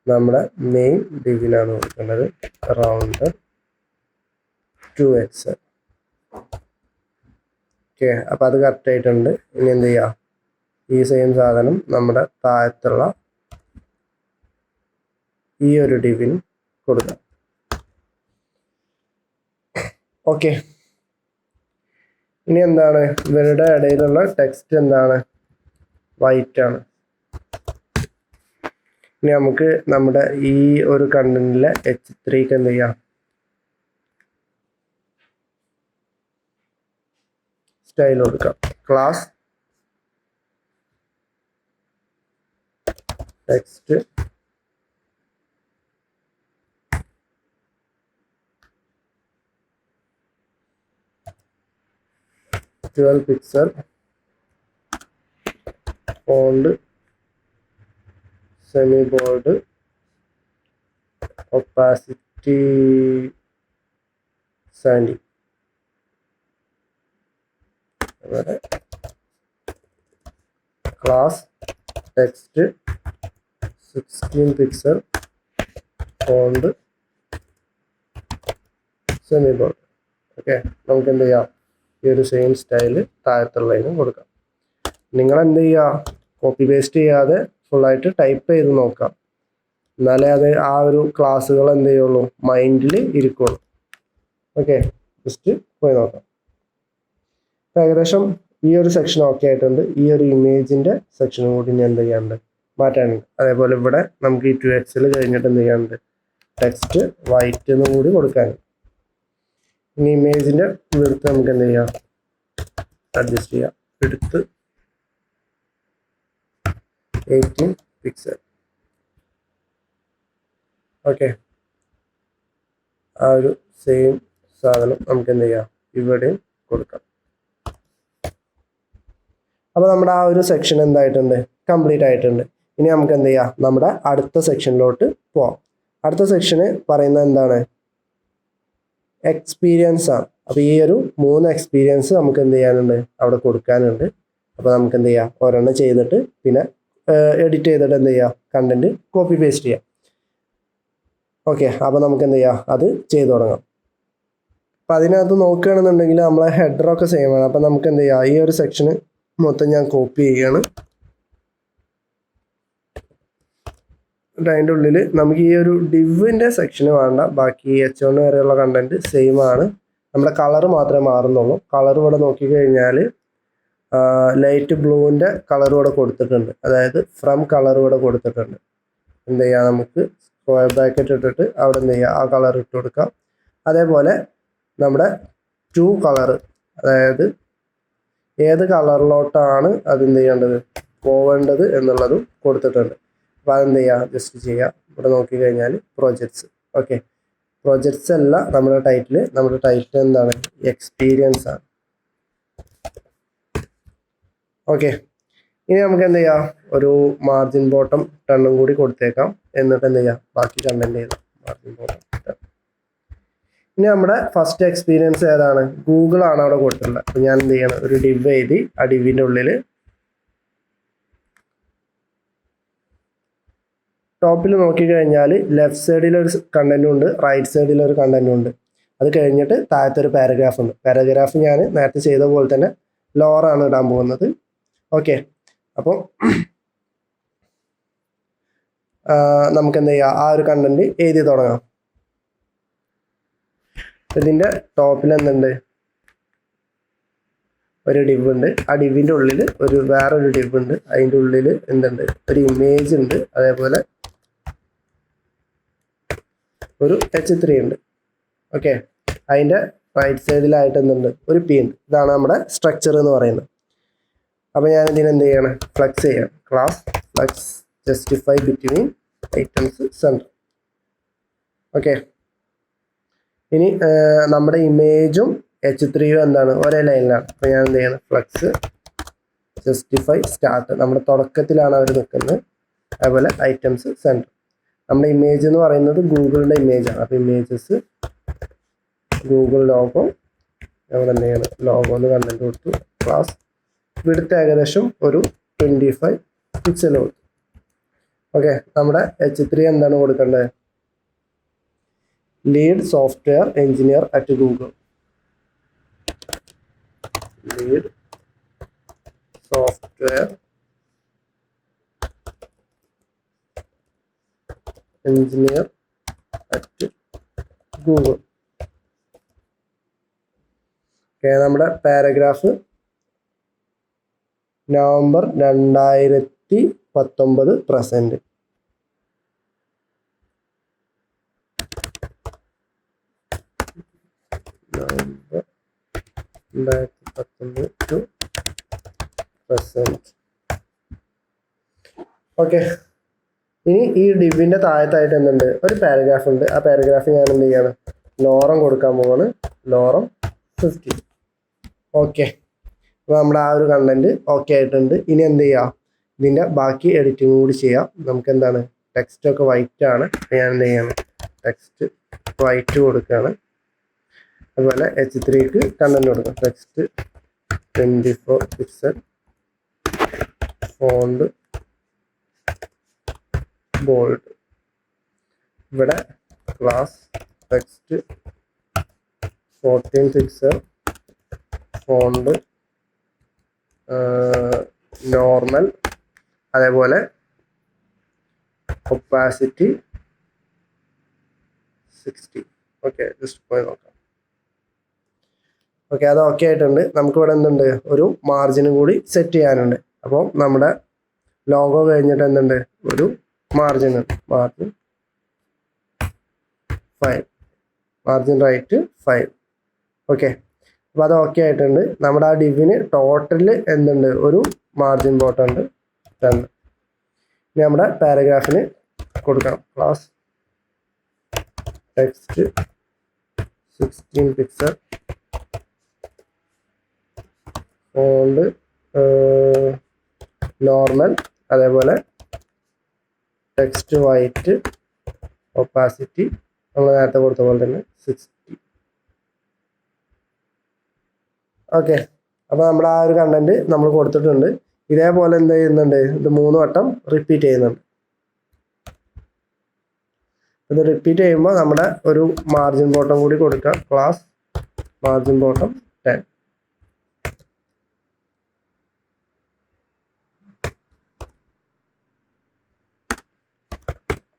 നമ്മുടെ മെയിൻ ഡിവിനാണ് കൊടുക്കേണ്ടത്. Rounded 2x. ഓക്കെ, അപ്പോൾ അത് കറക്റ്റ് ആയിട്ടുണ്ട്. ഇനി എന്ത് ചെയ്യുക, ഈ സെയിം സാധനം നമ്മുടെ താഴത്തുള്ള ഈ ഒരു ഡിവിന് കൊടുക്കാം. ഓക്കെ, ഇനി എന്താണ്, ഇവരുടെ ഇടയിലുള്ള ടെക്സ്റ്റ് എന്താണ്, വൈറ്റ് ആണ്. ഇനി നമുക്ക് നമ്മുടെ ഈ ഒരു കണ്ടന്റിലെ H3ക്ക് എന്ത് ചെയ്യാം, സ്റ്റൈൽ കൊടുക്കാം. Class text pixel font semi bold opacity സാൻഡി. അതുപോലെ class text 16 pixel font semi bold. Okay, നമുക്ക് എന്ത് ചെയ്യാം, ഈ ഒരു സെയിം സ്റ്റൈല് താഴത്തുള്ളതിനും കൊടുക്കാം. നിങ്ങൾ എന്ത് ചെയ്യുക, കോപ്പി പേസ്റ്റ് ചെയ്യാതെ ഫുള്ളായിട്ട് ടൈപ്പ് ചെയ്ത് നോക്കാം. എന്നാലേ അത് ആ ഒരു ക്ലാസ്സുകൾ എന്ത് ചെയ്യുള്ളൂ, മൈൻഡിൽ ഇരിക്കുള്ളൂ. ഓക്കെ, ജസ്റ്റ് പോയി നോക്കാം. ഏകദേശം ഈ ഒരു സെക്ഷൻ ഓക്കെ ആയിട്ടുണ്ട്. ഈ ഒരു ഇമേജിൻ്റെ സെക്ഷനും കൂടി ഞാൻ എന്ത് ചെയ്യാനുണ്ട്, മാറ്റാനുണ്ട്. അതേപോലെ ഇവിടെ നമുക്ക് ഈ 2x കഴിഞ്ഞിട്ട് എന്ത് ചെയ്യാനുണ്ട്, ടെക്സ്റ്റ് വൈറ്റ് എന്നും കൂടി കൊടുക്കാനുണ്ട്. ഇനി ഇമേജിൻ്റെ വിഡ്ത്ത് നമുക്ക് എന്ത് ചെയ്യാം, അഡ്ജസ്റ്റ് ചെയ്യാം. Width 18 pixel. ഓക്കെ, ആ ഒരു സെയിം സാധനം നമുക്ക് എന്ത് ചെയ്യാം, ഇവിടെയും കൊടുക്കാം. അപ്പോൾ നമ്മുടെ ആ ഒരു സെക്ഷൻ എന്തായിട്ടുണ്ട്, കംപ്ലീറ്റ് ആയിട്ടുണ്ട്. ഇനി നമുക്ക് എന്ത് ചെയ്യാം, നമ്മുടെ അടുത്ത സെക്ഷനിലോട്ട് പോവാം. അടുത്ത സെക്ഷന് പറയുന്നത് എന്താണ്, എക്സ്പീരിയൻസ് ആണ്. അപ്പോൾ ഈ ഒരു 3 എക്സ്പീരിയൻസ് നമുക്ക് എന്ത് ചെയ്യാനുണ്ട്, അവിടെ കൊടുക്കാനുണ്ട്. അപ്പോൾ നമുക്ക് എന്ത് ചെയ്യാം, ഒരെണ്ണം ചെയ്തിട്ട് പിന്നെ എഡിറ്റ് ചെയ്തിട്ട് എന്ത് ചെയ്യുക, കണ്ടന്റ് കോപ്പി പേസ്റ്റ് ചെയ്യാം. ഓക്കെ, അപ്പോൾ നമുക്ക് എന്ത് ചെയ്യാം, അത് ചെയ്തു തുടങ്ങാം. അപ്പം അതിനകത്ത് നോക്കുകയാണെന്നുണ്ടെങ്കിൽ നമ്മളെ ഹെഡറൊക്കെ സെയിം ആണ്. അപ്പം നമുക്ക് എന്ത് ചെയ്യാം, ഈ ഒരു സെക്ഷന് മൊത്തം ഞാൻ കോപ്പി ചെയ്യാണ്. അതിൻ്റെ ഉള്ളിൽ നമുക്ക് ഈ ഒരു ഡിവിൻ്റെ സെക്ഷന് വേണ്ട, ബാക്കി H1 വരെയുള്ള കണ്ടന്റ് സെയിം ആണ്. നമ്മുടെ കളർ മാത്രമേ മാറുന്നുള്ളൂ. കളർ ഇവിടെ നോക്കിക്കഴിഞ്ഞാൽ ലൈറ്റ് ബ്ലൂവിൻ്റെ കളർ ഇവിടെ കൊടുത്തിട്ടുണ്ട്, അതായത് ഫ്രം കളർ ഇവിടെ കൊടുത്തിട്ടുണ്ട്. എന്ത് ചെയ്യുക, നമുക്ക് സ്ക്വയർ ബ്രാക്കറ്റ് ഇട്ടിട്ട് അവിടെ എന്ത് ചെയ്യുക, ആ കളർ ഇട്ട് കൊടുക്കാം. അതേപോലെ നമ്മുടെ 2 കളർ, അതായത് ഏത് കളറിലോട്ടാണ് അതെന്ത് ചെയ്യേണ്ടത്, പോവേണ്ടത് എന്നുള്ളതും കൊടുത്തിട്ടുണ്ട്. അപ്പോൾ അതെന്ത് ചെയ്യുക, ജസ്റ്റ് ചെയ്യുക. ഇവിടെ നോക്കിക്കഴിഞ്ഞാൽ പ്രൊജക്ട്സ്. ഓക്കെ, പ്രൊജക്ട്സ് അല്ല നമ്മുടെ ടൈറ്റിൽ. നമ്മുടെ ടൈറ്റിൽ എന്താണ്, എക്സ്പീരിയൻസ് ആണ്. ഓക്കെ, ഇനി നമുക്ക് എന്ത് ചെയ്യാം, ഒരു മാർജിൻ ബോട്ടം 10 കൂടി കൊടുത്തേക്കാം. എന്നിട്ട് എന്ത് ചെയ്യാം, ബാക്കി കണ്ടന്റ് ചെയ്താം. Margin bottom 10. ഇനി നമ്മുടെ ഫസ്റ്റ് എക്സ്പീരിയൻസ് ഏതാണ്, ഗൂഗിൾ ആണ് അവിടെ കൊടുത്തിട്ടുള്ളത്. അപ്പോൾ ഞാൻ എന്ത് ചെയ്യണം, ഒരു ഡിവ് എഴുതി ആ ഡിവിൻ്റെ ഉള്ളിൽ ടോപ്പിൽ നോക്കിക്കഴിഞ്ഞാൽ ലെഫ്റ്റ് സൈഡിൽ ഒരു കണ്ടന്റും ഉണ്ട്, റൈറ്റ് സൈഡിൽ ഒരു കണ്ടന്റും ഉണ്ട്. അത് കഴിഞ്ഞിട്ട് താഴത്തെ ഒരു പാരഗ്രാഫ് ഉണ്ട്. പാരഗ്രാഫ് ഞാൻ നേരത്തെ ചെയ്ത പോലെ തന്നെ ലോറാണ് ഇടാൻ പോകുന്നത്. ഓക്കെ, അപ്പോൾ നമുക്ക് എന്ത് ചെയ്യാം, ആ ഒരു കണ്ടന്റ് എഴുതി തുടങ്ങാം. ഇതിൻ്റെ ടോപ്പിൽ എന്തുണ്ട്, ഒരു ഡിവ് ഉണ്ട്. ആ ഡിവിൻ്റെ ഉള്ളിൽ വേറൊരു ഡിവ് ഉണ്ട്. അതിൻ്റെ ഉള്ളിൽ എന്തുണ്ട്, ഒരു ഇമേജ് ഉണ്ട്. അതേപോലെ ഒരു H3 ഉണ്ട്. ഓക്കെ, അതിൻ്റെ റൈറ്റ് സൈഡിലായിട്ട് എന്തുണ്ട്, ഒരു പി ഉണ്ട്. ഇതാണ് നമ്മുടെ സ്ട്രക്ചർ എന്ന് പറയുന്നത്. അപ്പോൾ ഞാൻ ഇതിന് എന്ത് ചെയ്യണം, ഫ്ലെക്സ് ചെയ്യണം. Class flex justify between items center. Okay, ഇനി നമ്മുടെ ഇമേജും H3യും എന്താണ്, ഒരേ ലൈനിലാണ്. അപ്പോൾ ഞാൻ എന്ത് ചെയ്യണം, ഫ്ലെക്സ് ജസ്റ്റിഫൈ സ്റ്റാർട്ട്. നമ്മുടെ തുടക്കത്തിലാണ് അവർ നിൽക്കുന്നത്. അതുപോലെ ഐറ്റംസ് സെൻറ്റർ. നമ്മുടെ ഇമേജ് എന്ന് പറയുന്നത് ഗൂഗിളിൻ്റെ ഇമേജാണ്. അപ്പോൾ ഇമേജസ് ഗൂഗിൾ ലോഗോ, നമ്മൾ എന്ത് ചെയ്യണം, ലോഗോ എന്ന് കണ്ടന്റ് കൊടുത്തു. ക്ലാസ് വിഡ്ത്ത് ഏകദേശം ഒരു 25 പിക്സൽ കൊടുത്തു. ഓക്കെ, നമ്മുടെ H3 എന്താണ് കൊടുക്കേണ്ടത്, lead software engineer at Google. Lead software engineer at Google. Okay, നമ്മുടെ paragraph November 2019 present. November 2019 to present. Okay, ഇനി ഈ ഡിവിൻ്റെ താഴത്തായിട്ട് എന്തുണ്ട്, ഒരു പാരഗ്രാഫ് ഉണ്ട്. ആ പാരഗ്രാഫ് ഞാൻ എന്ത് ചെയ്യാണ്, ലോറം കൊടുക്കാൻ പോവാണ്. ലോറം 50. ഓക്കെ, അപ്പോൾ നമ്മുടെ ആ ഒരു കണ്ടന്റ് ഓക്കെ ആയിട്ടുണ്ട്. ഇനി എന്ത് ചെയ്യുക, ഇതിൻ്റെ ബാക്കി എഡിറ്റിംഗ് കൂടി ചെയ്യാം. നമുക്ക് എന്താണ് ടെക്സ്റ്റ് ഒക്കെ വൈറ്റ് ആണ്. ഞാൻ എന്ത് ചെയ്യാണ് ടെക്സ്റ്റ് വൈറ്റ് കൊടുക്കുകയാണ്. അതുപോലെ H3ക്ക് കണ്ടന്റ് കൊടുക്കാം. Text 24 pixel, font bold. ഇവിടെ class text 14 pixel, font normal, അതേപോലെ ഒപ്പാസിറ്റി 60. ഓക്കെ, ജസ്റ്റ് പോയി നോക്കാം. ഓക്കെ, അത് ഓക്കെ ആയിട്ടുണ്ട്. നമുക്കിവിടെ എന്തുണ്ട്, ഒരു മാർജിനും കൂടി സെറ്റ് ചെയ്യാനുണ്ട്. അപ്പോൾ നമ്മുടെ ലോഗോ കഴിഞ്ഞിട്ട് എന്തുണ്ട്, ഒരു മാർജിൻ ഉണ്ട്. Margin 5, margin right 5. ഓക്കെ, അപ്പോൾ അത് ഓക്കെ ആയിട്ടുണ്ട്. നമ്മുടെ ആ ഡിവിന് ടോട്ടൽ എന്തുണ്ട്, ഒരു മാർജിൻ ബോട്ടം ഉണ്ട് 10. ഇനി നമ്മുടെ പാരഗ്രാഫിന് കൊടുക്കണം. Class text 16 pixel, font normal, അതേപോലെ ടെക്സ്റ്റ് വൈറ്റ്, ഒപ്പാസിറ്റി നമ്മൾ നേരത്തെ കൊടുത്ത പോലെ തന്നെ 60. ഓക്കെ, അപ്പോൾ നമ്മുടെ ആ ഒരു കണ്ടന്റ് നമ്മൾ കൊടുത്തിട്ടുണ്ട്. ഇതേപോലെ എന്ത് ചെയ്യുന്നുണ്ട്, ഇത് 3 വട്ടം റിപ്പീറ്റ് ചെയ്യുന്നുണ്ട്. ഇത് റിപ്പീറ്റ് ചെയ്യുമ്പോൾ നമ്മുടെ ഒരു മാർജിൻ ബോട്ടം കൂടി കൊടുക്കുക. Class margin bottom 10.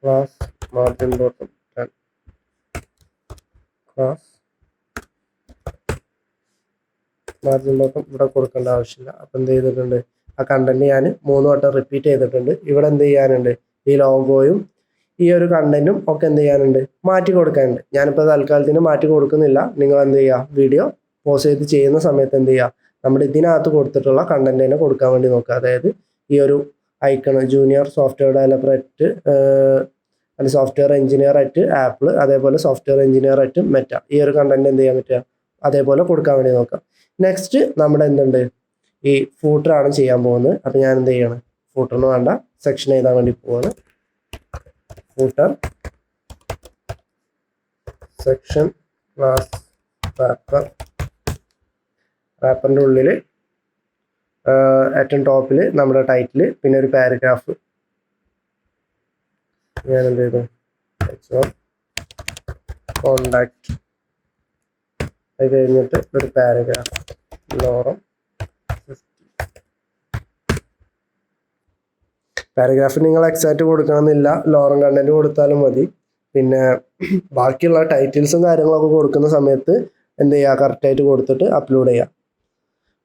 Class margin bottom 10. Class margin bottom ഇവിടെ കൊടുക്കേണ്ട ആവശ്യമില്ല. അപ്പം എന്ത് ചെയ്തിട്ടുണ്ട്, ആ കണ്ടന്റ് ഞാൻ 3 വട്ടം റിപ്പീറ്റ് ചെയ്തിട്ടുണ്ട്. ഇവിടെ എന്ത് ചെയ്യാനുണ്ട്, ഈ ലോഗോയും ഈ ഒരു കണ്ടന്റും ഒക്കെ എന്ത് ചെയ്യാനുണ്ട്, മാറ്റി കൊടുക്കാനുണ്ട്. ഞാനിപ്പോൾ തൽക്കാലത്തിന് മാറ്റി കൊടുക്കുന്നില്ല. നിങ്ങൾ എന്ത് ചെയ്യുക, വീഡിയോ പോസ് ചെയ്ത് ചെയ്യുന്ന സമയത്ത് എന്ത് ചെയ്യുക, നമ്മുടെ ഇതിനകത്ത് കൊടുത്തിട്ടുള്ള കണ്ടന്റ് തന്നെ കൊടുക്കാൻ വേണ്ടി നോക്കുക. അതായത് ഈ ഒരു icon junior software developer at അല്ലെങ്കിൽ സോഫ്റ്റ്വെയർ എഞ്ചിനീയർ അറ്റ് ആപ്പിൾ, അതേപോലെ സോഫ്റ്റ്വെയർ എഞ്ചിനീയർ അറ്റ് മെറ്റ, ഈ ഒരു കണ്ടന്റ് എന്ത് ചെയ്യാൻ പറ്റുക, അതേപോലെ കൊടുക്കാൻ വേണ്ടി നോക്കാം. നെക്സ്റ്റ് നമ്മുടെ എന്തുണ്ട്, ഈ ഫൂട്ടറാണ് ചെയ്യാൻ പോകുന്നത്. അപ്പം ഞാൻ എന്ത് ചെയ്യണം, ഫൂട്ടറിന് വേണ്ട സെക്ഷൻ എഴുതാൻ വേണ്ടി പോവാണ്. ഫൂട്ടർ സെക്ഷൻ ക്ലാസ് റാപ്പർ, റാപ്പറിൻ്റെ ഉള്ളിൽ ഏറ്റവും ടോപ്പിൽ നമ്മുടെ ടൈറ്റിൽ, പിന്നെ ഒരു പാരഗ്രാഫ്. ഞാൻ എന്ത് ചെയ്തു, കോണ്ടാക്ട്, അത് കഴിഞ്ഞിട്ട് ഒരു പാരഗ്രാഫ് ലോറം 50. പാരഗ്രാഫ് നിങ്ങൾ എക്സാക്റ്റ് കൊടുക്കണമെന്നില്ല, ലോറം കണ്ടന്റ് കൊടുത്താലും മതി. പിന്നെ ബാക്കിയുള്ള ടൈറ്റിൽസും കാര്യങ്ങളൊക്കെ കൊടുക്കുന്ന സമയത്ത് എന്ത് ചെയ്യുക, കറക്റ്റായിട്ട് കൊടുത്തിട്ട് അപ്ലോഡ് ചെയ്യുക.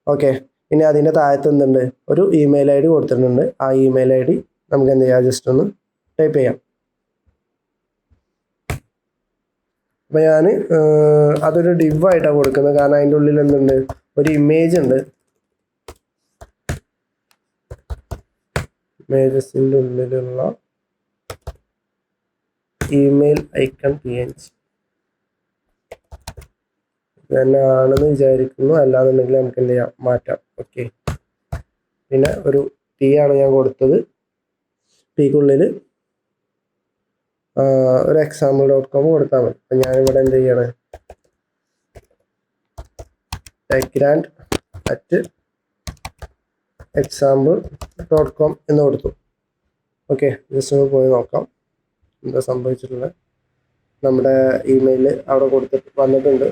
ഓക്കെ, ഇനി അതിൻ്റെ താഴത്ത് എന്തുണ്ട്, ഒരു ഇമെയിൽ ID കൊടുത്തിട്ടുണ്ട്. ആ ഇമെയിൽ ID നമുക്ക് എന്ത് ചെയ്യാം, ജസ്റ്റ് ഒന്ന് ടൈപ്പ് ചെയ്യാം. അപ്പം ഞാൻ അതൊരു div ആയിട്ടാണ് കൊടുക്കുന്നത്. കാരണം അതിൻ്റെ ഉള്ളിൽ എന്തുണ്ട്, ഒരു ഇമേജ് ഉണ്ട്. ഇമേജസിൻ്റെ ഉള്ളിലുള്ള ഇമെയിൽ ഐക്കൺ PNG തന്നെ ആണെന്ന് വിചാരിക്കുന്നു. അല്ലാന്നുണ്ടെങ്കിൽ നമുക്ക് എന്ത് ചെയ്യാം, മാറ്റാം. ഓക്കെ, പിന്നെ ഒരു T ആണ് ഞാൻ കൊടുത്തത്. Tക്കുള്ളിൽ ഒരു example.com കൊടുത്താൽ മതി. അപ്പം ഞാനിവിടെ എന്ത് ചെയ്യണം, techgrand at example.com എന്ന് കൊടുത്തു. ഓക്കെ, ജസ്റ്റ് ഒന്ന് പോയി നോക്കാം എന്താ സംഭവിച്ചിട്ടുള്ളത്. നമ്മുടെ ഇമെയിൽ അവിടെ കൊടുത്തിട്ട് വന്നിട്ടുണ്ട്.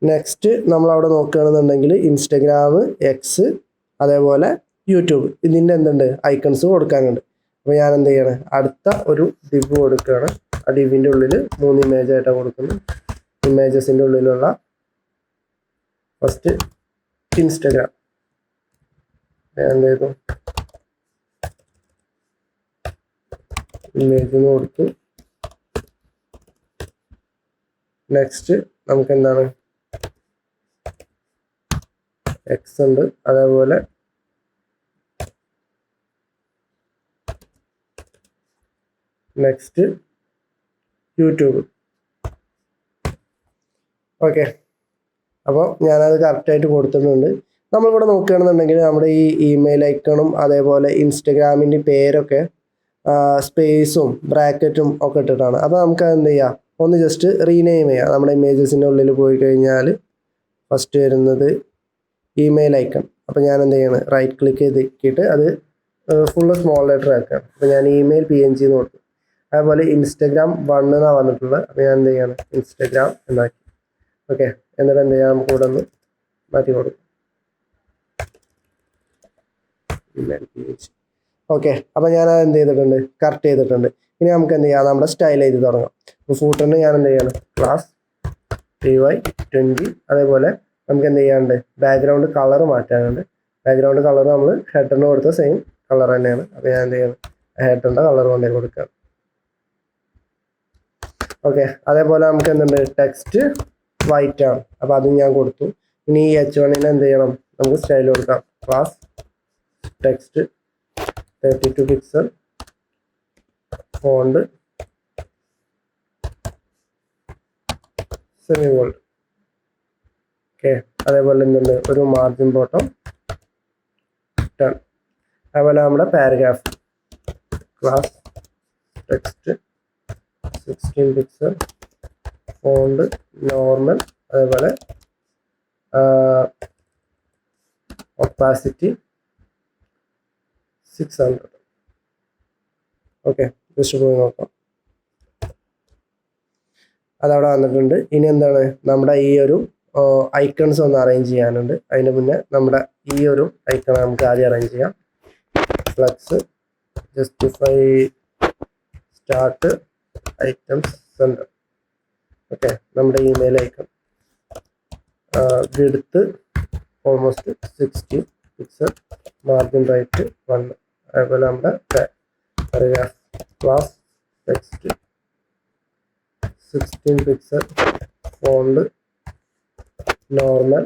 നെക്സ്റ്റ് നമ്മളവിടെ നോക്കുകയാണെന്നുണ്ടെങ്കിൽ ഇൻസ്റ്റഗ്രാം, X, അതേപോലെ യൂട്യൂബ്, ഇതിൻ്റെ എന്തുണ്ട്, ഐക്കൺസ് കൊടുക്കാനുണ്ട്. അപ്പോൾ ഞാൻ എന്ത് ചെയ്യണം, അടുത്ത ഒരു div കൊടുക്കുകയാണ്. ആ ഡിവിൻ്റെ ഉള്ളിൽ 3 ഇമേജ് ആയിട്ടാണ് കൊടുക്കുന്നത്. ഇമേജസിൻ്റെ ഉള്ളിലുള്ള ഫസ്റ്റ് ഇൻസ്റ്റഗ്രാം, ഞാൻ എന്ത് ചെയ്തു, ഇമേജ് കൊടുത്തു. നെക്സ്റ്റ് നമുക്ക് എന്താണ്, X ഉണ്ട്, അതേപോലെ നെക്സ്റ്റ് യൂട്യൂബ്. ഓക്കെ, അപ്പോൾ ഞാനത് കറക്റ്റായിട്ട് കൊടുത്തിട്ടുണ്ട്. നമ്മളിവിടെ നോക്കുകയാണെന്നുണ്ടെങ്കിൽ നമ്മുടെ ഈ ഇമെയിൽ ഐക്കണും അതേപോലെ ഇൻസ്റ്റഗ്രാമിൻ്റെ പേരൊക്കെ സ്പേസും ബ്രാക്കറ്റും ഒക്കെ ഇട്ടിട്ടാണ്. അപ്പോൾ നമുക്ക് എന്ത് ചെയ്യാം, ഒന്ന് ജസ്റ്റ് റീനെയിം ചെയ്യാം. നമ്മുടെ ഇമേജസിൻ്റെ ഉള്ളിൽ പോയി കഴിഞ്ഞാൽ ഫസ്റ്റ് വരുന്നത് ഇമെയിൽ ഐക്കൺ. അപ്പോൾ ഞാൻ എന്ത് ചെയ്യണം, റൈറ്റ് ക്ലിക്ക് ചെയ്തിട്ട് അത് ഫുള്ള് സ്മോൾ ലെറ്റർ ആക്കുകയാണ്. അപ്പോൾ ഞാൻ ഇമെയിൽ PNG എന്ന് കൊടുത്തു. അതേപോലെ ഇൻസ്റ്റഗ്രാം 1 എന്നാണ് വന്നിട്ടുള്ളത്. അപ്പോൾ ഞാൻ എന്ത് ചെയ്യണം, ഇൻസ്റ്റഗ്രാം എന്നാക്കി. ഓക്കെ, എന്നിട്ട് എന്ത് ചെയ്യാം, നമുക്ക് ഇവിടെ ഒന്ന് മാറ്റി കൊടുക്കും. Email PNG. ഓക്കെ, അപ്പോൾ ഞാൻ അത് എന്ത് ചെയ്തിട്ടുണ്ട്, കറക്റ്റ് ചെയ്തിട്ടുണ്ട്. ഇനി നമുക്ക് എന്ത് ചെയ്യാം, നമ്മുടെ സ്റ്റൈൽ ചെയ്ത് തുടങ്ങാം. അപ്പോൾ ഫൂട്ടറിന് ഞാൻ എന്ത് ചെയ്യണം, ക്ലാസ് TY20. അതേപോലെ നമുക്ക് എന്ത് ചെയ്യാനുണ്ട്, ബാക്ക്ഗ്രൗണ്ട് കളർ മാറ്റാനുണ്ട്. ബാക്ക്ഗ്രൗണ്ട് കളർ നമ്മൾ ഹെഡറിന് കൊടുത്ത സെയിം കളർ തന്നെയാണ്. അപ്പോൾ ഞാൻ എന്ത് ചെയ്യണം, ഹെഡറിൻ്റെ കളർ കൊണ്ടേ കൊടുക്കാം. ഓക്കെ, അതേപോലെ നമുക്ക് എന്തുണ്ട്, ടെക്സ്റ്റ് വൈറ്റ് ആണ്. അപ്പോൾ അതും ഞാൻ കൊടുത്തു. ഇനി ഈ H1 എന്ത് ചെയ്യണം, നമുക്ക് സ്റ്റൈൽ കൊടുക്കാം. Class text 32 pixel font semi bold. Okay, അതേപോലെ എന്തുണ്ട്, ഒരു മാർജിൻ ബോട്ടം 10. അതേപോലെ നമ്മുടെ paragraph class text 16 pixel font normal. അതേപോലെ ഒപ്പാസിറ്റി 600. ഓക്കെ, ജസ്റ്റ് പോയി നോക്കാം. അതവിടെ വന്നിട്ടുണ്ട്. ഇനി എന്താണ്, നമ്മുടെ ഈ ഒരു ഐക്കൺസ് ഒന്ന് അറേഞ്ച് ചെയ്യാനുണ്ട്. അതിന് മുന്നേ നമ്മുടെ ഈ ഒരു ഐക്കൺ നമുക്ക് ആദ്യം അറേഞ്ച് ചെയ്യാം. Flex justify start items center. Okay, നമ്മുടെ email icon width almost 60 pixel, margin right 1. അതേപോലെ നമ്മുടെ paragraph class text 16 pixel font normal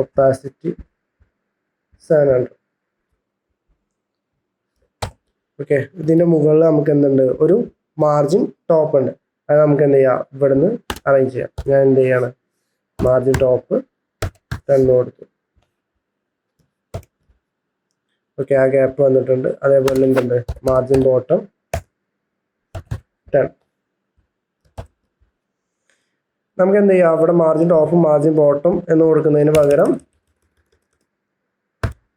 opacity 700. Okay, ഇതിൻ്റെ മുകളിൽ നമുക്ക് എന്തുണ്ട്, ഒരു മാർജിൻ ടോപ്പ് ഉണ്ട്. അത് നമുക്ക് എന്ത് ചെയ്യാം, ഇവിടെ നിന്ന് അറേഞ്ച് ചെയ്യാം. ഞാൻ എന്ത് ചെയ്യാണ്, മാർജിൻ ടോപ്പ് 10 കൊടുത്തു. ഓക്കെ, ആ ഗ്യാപ്പ് വന്നിട്ടുണ്ട്. അതേപോലെ എന്തുണ്ട്, മാർജിൻ ബോട്ടം 10. നമുക്ക് എന്ത് ചെയ്യാം, അവിടെ മാർജിൻ ടോപ്പും മാർജിൻ ബോട്ടം എന്ന് കൊടുക്കുന്നതിന് പകരം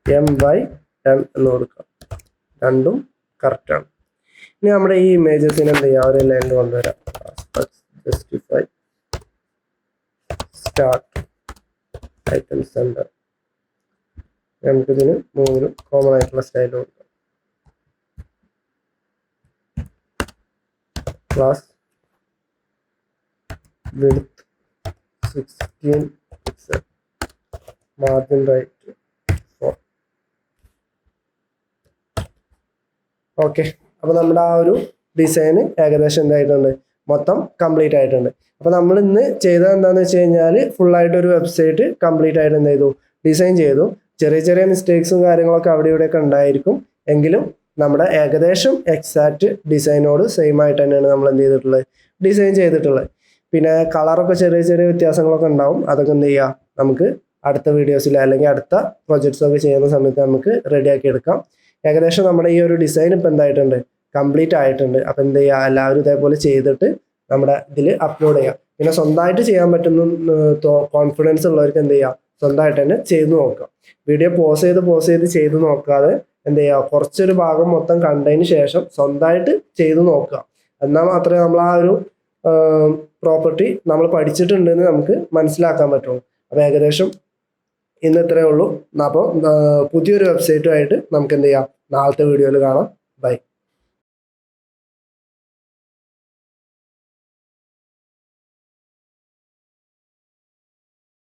M/10 എന്ന് കൊടുക്കാം. രണ്ടും കറക്റ്റാണ്. ഇനി നമ്മുടെ ഈ ഇമേജസിന് എന്ത് ചെയ്യാം, ഒരു ലൈൻ കൊണ്ടുവരാം. Justify start item centre. നമുക്കിതിന് 3 കോമൺ ആയിട്ടുള്ള സ്റ്റൈൽ കൊടുക്കാം. Class width 16 pixel, margin right 4. Okay, അപ്പോൾ നമ്മുടെ ആ ഒരു ഡിസൈൻ ഏകദേശം എന്തായിട്ടുണ്ട്, മൊത്തം കംപ്ലീറ്റ് ആയിട്ടുണ്ട്. അപ്പോൾ നമ്മൾ ഇന്ന് ചെയ്തത് എന്താണെന്ന് വെച്ച് കഴിഞ്ഞാൽ ഫുള്ളായിട്ട് ഒരു വെബ്സൈറ്റ് കംപ്ലീറ്റ് ആയിട്ട് എന്ത് ചെയ്തു, ഡിസൈൻ ചെയ്തു. ചെറിയ ചെറിയ മിസ്റ്റേക്സും കാര്യങ്ങളൊക്കെ അവിടെ ഇവിടെയൊക്കെ ഉണ്ടായിരിക്കും. എങ്കിലും നമ്മുടെ ഏകദേശം എക്സാക്റ്റ് ഡിസൈനോട് സെയിം ആയിട്ട് തന്നെയാണ് നമ്മൾ എന്ത് ചെയ്തിട്ടുള്ളത്, ഡിസൈൻ ചെയ്തിട്ടുള്ളത്. പിന്നെ കളറൊക്കെ ചെറിയ ചെറിയ വ്യത്യാസങ്ങളൊക്കെ ഉണ്ടാവും. അതൊക്കെ എന്ത് ചെയ്യുക, നമുക്ക് അടുത്ത വീഡിയോസിൽ അല്ലെങ്കിൽ അടുത്ത പ്രൊജക്ട്സൊക്കെ ചെയ്യുന്ന സമയത്ത് നമുക്ക് റെഡിയാക്കി എടുക്കാം. ഏകദേശം നമ്മുടെ ഈ ഒരു ഡിസൈൻ ഇപ്പം എന്തായിട്ടുണ്ട്, കംപ്ലീറ്റ് ആയിട്ടുണ്ട്. അപ്പം എന്ത് ചെയ്യുക, എല്ലാവരും ഇതേപോലെ ചെയ്തിട്ട് നമ്മുടെ ഇതിൽ അപ്ലോഡ് ചെയ്യാം. പിന്നെ സ്വന്തമായിട്ട് ചെയ്യാൻ പറ്റുന്ന കോൺഫിഡൻസ് ഉള്ളവർക്ക് എന്ത് ചെയ്യുക, സ്വന്തമായിട്ട് തന്നെ ചെയ്ത് നോക്കാം. വീഡിയോ പോസ് ചെയ്ത് ചെയ്ത് നോക്കാതെ എന്ത് ചെയ്യുക, കുറച്ചൊരു ഭാഗം മൊത്തം കണ്ടതിന് ശേഷം സ്വന്തമായിട്ട് ചെയ്ത് നോക്കുക. എന്നാൽ മാത്രമേ നമ്മൾ ആ ഒരു പ്രോപ്പർട്ടി നമ്മൾ പഠിച്ചിട്ടുണ്ടെന്ന് നമുക്ക് മനസ്സിലാക്കാൻ പറ്റുള്ളൂ. അപ്പോൾ ഏകദേശം ഇന്ന് ഇത്രയേ ഉള്ളൂ. അപ്പോൾ പുതിയൊരു വെബ്സൈറ്റുമായിട്ട് നമുക്ക് എന്ത് ചെയ്യാം, നാളത്തെ വീഡിയോയിൽ കാണാം. ബൈ.